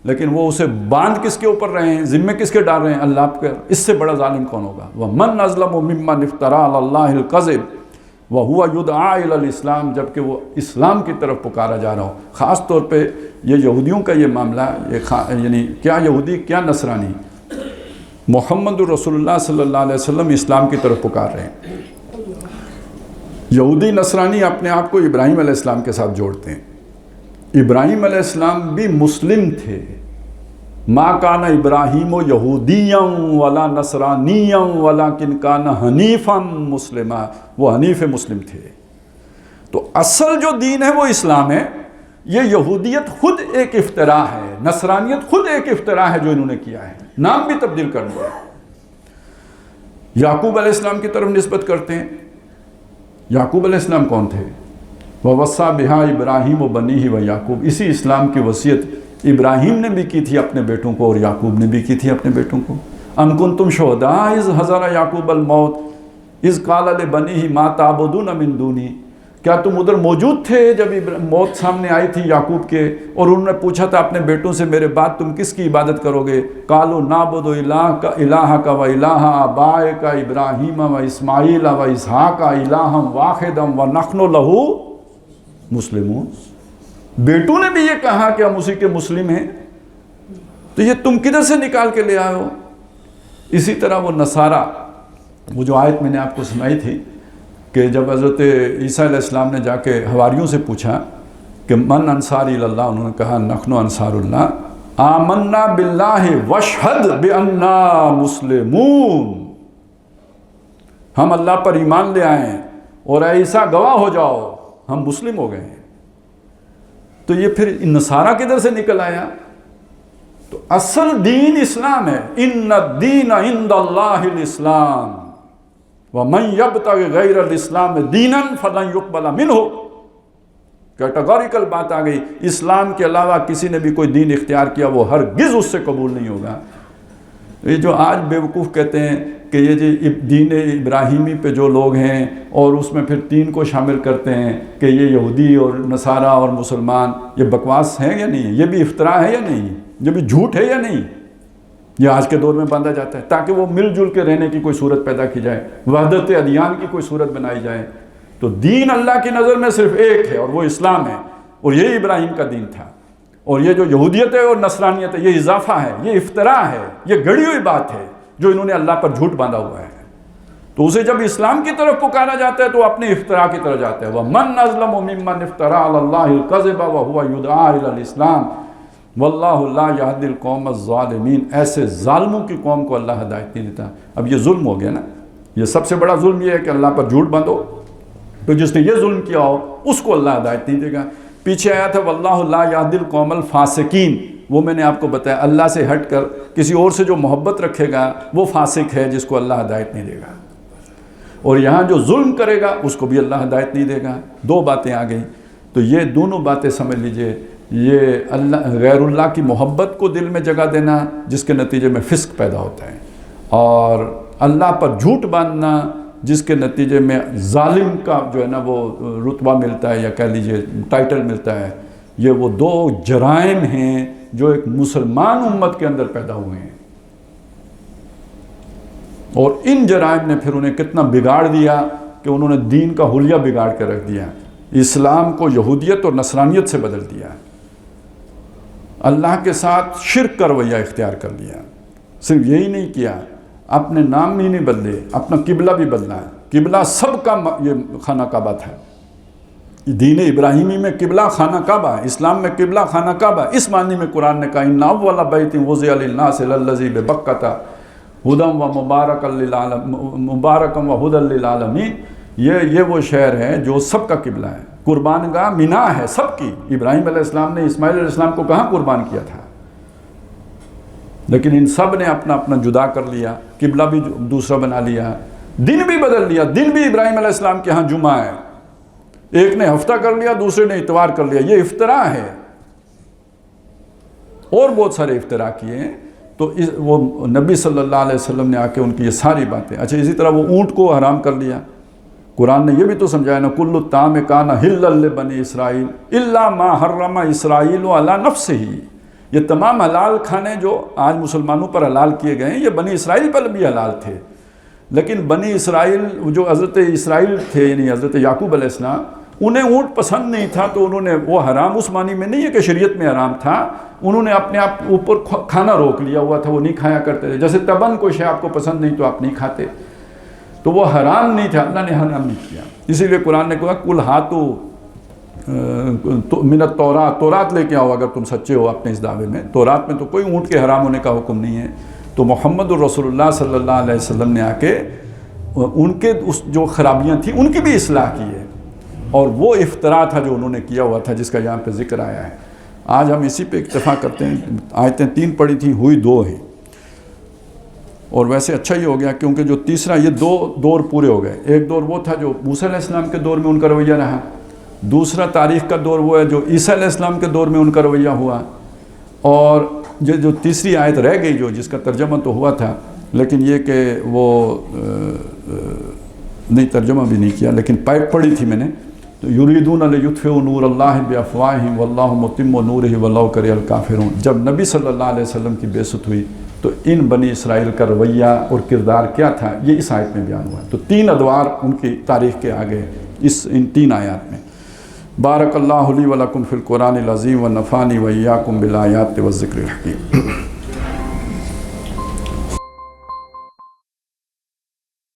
لیکن وہ اسے باندھ کس کے اوپر رہے ہیں، ذمے کس کے ڈال رہے ہیں؟ اللہ کے۔ اس سے بڑا ظالم کون ہوگا؟ وَمَنْ أَظْلَمُ مِمَّنِ افْتَرَىٰ عَلَى اللَّهِ الْكَذِبَ وَهُوَ يُدْعَىٰ إِلَى الْإِسْلَامِ، جبکہ وہ اسلام کی طرف پکارا جا رہا ہو۔ خاص طور پہ یہ یہودیوں کا یہ معاملہ، یعنی کیا یہودی کیا نصرانی، محمد رسول اللہ صلی اللہ علیہ وسلم اسلام کی طرف پکار رہے ہیں۔ یہودی نصرانی اپنے آپ کو ابراہیم علیہ السلام کے ساتھ جوڑتے ہیں۔ ابراہیم علیہ السلام بھی مسلم تھے۔ ما کان ابراہیم یہودیا ولا نصرانیا ولکن کان حنیفا مسلما، وہ حنیف مسلم تھے۔ تو اصل جو دین ہے وہ اسلام ہے۔ یہ یہودیت خود ایک افتراء ہے، نصرانیت خود ایک افتراء ہے جو انہوں نے کیا ہے، نام بھی تبدیل کر دیا۔ یعقوب علیہ السلام کی طرف نسبت کرتے ہیں۔ یعقوب علیہ السلام کون تھے؟ وَوَصَّىٰ بِهَا إِبْرَاهِيمُ وَبَنِيهِ وَيَعْقُوبُ، اسی اسلام کی وصیت ابراہیم نے بھی کی تھی اپنے بیٹوں کو، اور یعقوب نے بھی کی تھی اپنے بیٹوں کو۔ أَمْ كُنْتُمْ شُهَدَاءَ إِذْ حَضَرَ يَعْقُوبَ الْمَوْتُ إِذْ قَالَ لِبَنِيهِ مَا تَعْبُدُونَ مِن دُونِي، کیا تم ادھر موجود تھے جب موت سامنے آئی تھی یعقوب کے، اور انہوں نے پوچھا تھا اپنے بیٹوں سے میرے بعد تم کس کی عبادت کرو گے؟ قَالُوا نَعْبُدُ إِلَٰهَكَ وَإِلَٰهَ آبَائِكَ إِبْرَاهِيمَ وَإِسْمَاعِيلَ وَإِسْحَاقَ إِلَٰهًا وَاحِدًا وَنَحْنُ لَهُ مسلمون۔ بیٹوں نے بھی یہ کہا کہ ہم اسی کے مسلم ہیں، تو یہ تم کدھر سے نکال کے لے آئے ہو؟ اسی طرح وہ نصارہ، وہ جو آیت میں نے آپ کو سنائی تھی کہ جب حضرت عیسیٰ علیہ السلام نے جا کے حواریوں سے پوچھا کہ من انصاری اللہ، انہوں نے کہا نحن انصار اللہ، آمنا باللہ واشہد بأننا مسلمون، ہم اللہ پر ایمان لے آئے ہیں اور اے عیسیٰ گواہ ہو جاؤ ہم مسلم ہو گئے ہیں۔ تو یہ پھر نصارہ کدھر سے نکل آیا؟ تو اصل دین اسلام ہے۔ ان الدین عند اللہ الاسلام ومن یبتغ غیر الاسلام دینا فلن یقبل منہ، کیٹیگوریکل بات آ گئی، اسلام کے علاوہ کسی نے بھی کوئی دین اختیار کیا وہ ہرگز اس سے قبول نہیں ہوگا۔ یہ جو آج بیوقوف کہتے ہیں کہ یہ جو دین ابراہیمی پہ جو لوگ ہیں اور اس میں پھر تین کو شامل کرتے ہیں کہ یہ یہودی اور نصارہ اور مسلمان، یہ بکواس ہے یا نہیں؟ یہ بھی افتراء ہے یا نہیں؟ یہ بھی جھوٹ ہے یا نہیں؟ یہ آج کے دور میں باندھا جاتا ہے تاکہ وہ مل جل کے رہنے کی کوئی صورت پیدا کی جائے، وحدت ادیان کی کوئی صورت بنائی جائے۔ تو دین اللہ کی نظر میں صرف ایک ہے اور وہ اسلام ہے، اور یہی ابراہیم کا دین تھا۔ اور یہ جو یہودیت ہے اور نصرانیت ہے یہ اضافہ ہے، یہ افتراء ہے، یہ گڑی ہوئی بات ہے جو انہوں نے اللہ پر جھوٹ باندھا ہوا ہے۔ تو اسے جب اسلام کی طرف پکارا جاتا ہے تو اپنے افتراء کی طرف جاتا ہے۔ وَمَنْ أَظْلَمُ مِمَّنِ افْتَرَىٰ عَلَى اللَّهِ الْكَذِبَ وَهُوَ يُدْعَىٰ إِلَى الْإِسْلَامِ وَاللَّهُ لَا يَهْدِي الْقَوْمَ الظَّالِمِينَ، ایسے ظالموں کی قوم کو اللہ ہدایت نہیں دیتا۔ اب یہ ظلم ہو گیا نا، یہ سب سے بڑا ظلم یہ ہے کہ اللہ پر جھوٹ باندھو، تو جس نے یہ ظلم کیا ہو اس کو اللہ ہدایت نہیں دے گا۔ پیچھے آیا تھا وَاللَّهُ لَا يَهْدِي الْقَوْمَ الْفَاسِقِينَ، وہ میں نے آپ کو بتایا اللہ سے ہٹ کر کسی اور سے جو محبت رکھے گا وہ فاسق ہے جس کو اللہ ہدایت نہیں دے گا، اور یہاں جو ظلم کرے گا اس کو بھی اللہ ہدایت نہیں دے گا۔ دو باتیں آ گئیں، تو یہ دونوں باتیں سمجھ لیجئے، یہ اللہ غیر اللہ کی محبت کو دل میں جگہ دینا جس کے نتیجے میں فسق پیدا ہوتا ہے، اور اللہ پر جھوٹ باندھنا جس کے نتیجے میں ظالم کا جو ہے نا وہ رتبہ ملتا ہے یا کہہ لیجئے ٹائٹل ملتا ہے۔ یہ وہ دو جرائم ہیں جو ایک مسلمان امت کے اندر پیدا ہوئے ہیں، اور ان جرائم نے پھر انہیں کتنا بگاڑ دیا کہ انہوں نے دین کا حلیہ بگاڑ کے رکھ دیا، اسلام کو یہودیت اور نصرانیت سے بدل دیا، اللہ کے ساتھ شرک کا رویہ اختیار کر لیا۔ صرف یہی نہیں کیا، اپنے نام ہی نہیں بدلے، اپنا قبلہ بھی بدلا ہے۔ قبلہ سب کا یہ خانہ کعبہ تھا، دین ابراہیمی میں قبلہ خانہ کعبہ ہے، اسلام میں قبلہ خانہ کعبہ۔ اس معنی میں قرآن نے کہا ان اول بیت وضع للناس للذی ببکۃ ہدی مبارکا وہدی للعالمین، یہ وہ شہر ہے جو سب کا قبلہ ہے۔ قربان گاہ مینا ہے سب کی، ابراہیم علیہ السلام نے اسماعیل علیہ السلام کو کہاں قربان کیا تھا؟ لیکن ان سب نے اپنا اپنا جدا کر لیا، قبلہ بھی دوسرا بنا لیا، دن بھی بدل لیا۔ دن بھی ابراہیم علیہ السلام کے ہاں جمعہ ہے، ایک نے ہفتہ کر لیا دوسرے نے اتوار کر لیا، یہ افتراء ہے۔ اور بہت سارے افتراء کیے ہیں۔ تو وہ نبی صلی اللہ علیہ وسلم نے آ کے ان کی یہ ساری باتیں، اچھا اسی طرح وہ اونٹ کو حرام کر لیا۔ قرآن نے یہ بھی تو سمجھایا نا کل الطعام کان حلا لبنی اسرائیل الا ما حرم اسرائیل علی نفسہ، یہ تمام حلال کھانے جو آج مسلمانوں پر حلال کیے گئے ہیں یہ بنی اسرائیل پر بھی حلال تھے، لیکن بنی اسرائیل جو حضرت اسرائیل تھے یعنی حضرت یعقوب علیہ السلام، انہیں اونٹ پسند نہیں تھا تو انہوں نے وہ حرام اس معنی میں نہیں ہے کہ شریعت میں حرام تھا، انہوں نے اپنے آپ اوپر کھانا روک لیا ہوا تھا، وہ نہیں کھایا کرتے تھے. جیسے تبن کوئی شے آپ کو پسند نہیں تو آپ نہیں کھاتے، تو وہ حرام نہیں تھا، اللہ نے حرام نہیں کیا. اسی لیے قرآن نے کہا کل ہاتو من التورات، تورات لے کے آؤ اگر تم سچے ہو اپنے اس دعوے میں. تورات میں تو کوئی اونٹ کے حرام ہونے کا حکم نہیں ہے. تو محمد الرسول اللہ صلی اللہ علیہ وسلم نے آ کے ان کے اس جو خرابیاں تھیں ان کی بھی اصلاح کی ہے، اور وہ افطرا تھا جو انہوں نے کیا ہوا تھا جس کا یہاں پہ ذکر آیا ہے. آج ہم اسی پہ اکتفا کرتے ہیں. آیتیں 3 پڑھی تھیں، ہوئی 2 ہیں، اور ویسے اچھا ہی ہو گیا کیونکہ جو تیسرا یہ 2 دور پورے ہو گئے. ایک دور وہ تھا جو موسیٰ علیہ السلام کے دور میں ان کا رویہ رہا، دوسرا تاریخ کا دور وہ ہے جو عیسیٰ علیہ السلام کے دور میں ان کا رویہ ہوا، اور جو تیسری آیت رہ گئی جو جس کا ترجمہ تو ہوا تھا لیکن یہ کہ وہ نہیں ترجمہ بھی نہیں کیا لیکن پڑھی تھی میں نے. تو یریدون لیطفئوا نور اللہ بافواہہم واللہ متم نورہ ولو کرہ الکافرون. جب نبی صلی اللہ علیہ وسلم کی بعثت ہوئی تو ان بنی اسرائیل کا رویہ اور کردار کیا تھا یہ اس آیت میں بیان ہوا ہے. تو 3 ادوار ان کی تاریخ کے آگے ان 3 آیات میں. بارک اللہ لی ولکم فی القرآن العظیم ونفعنی وإیاکم بالآیات والذکر الحکیم.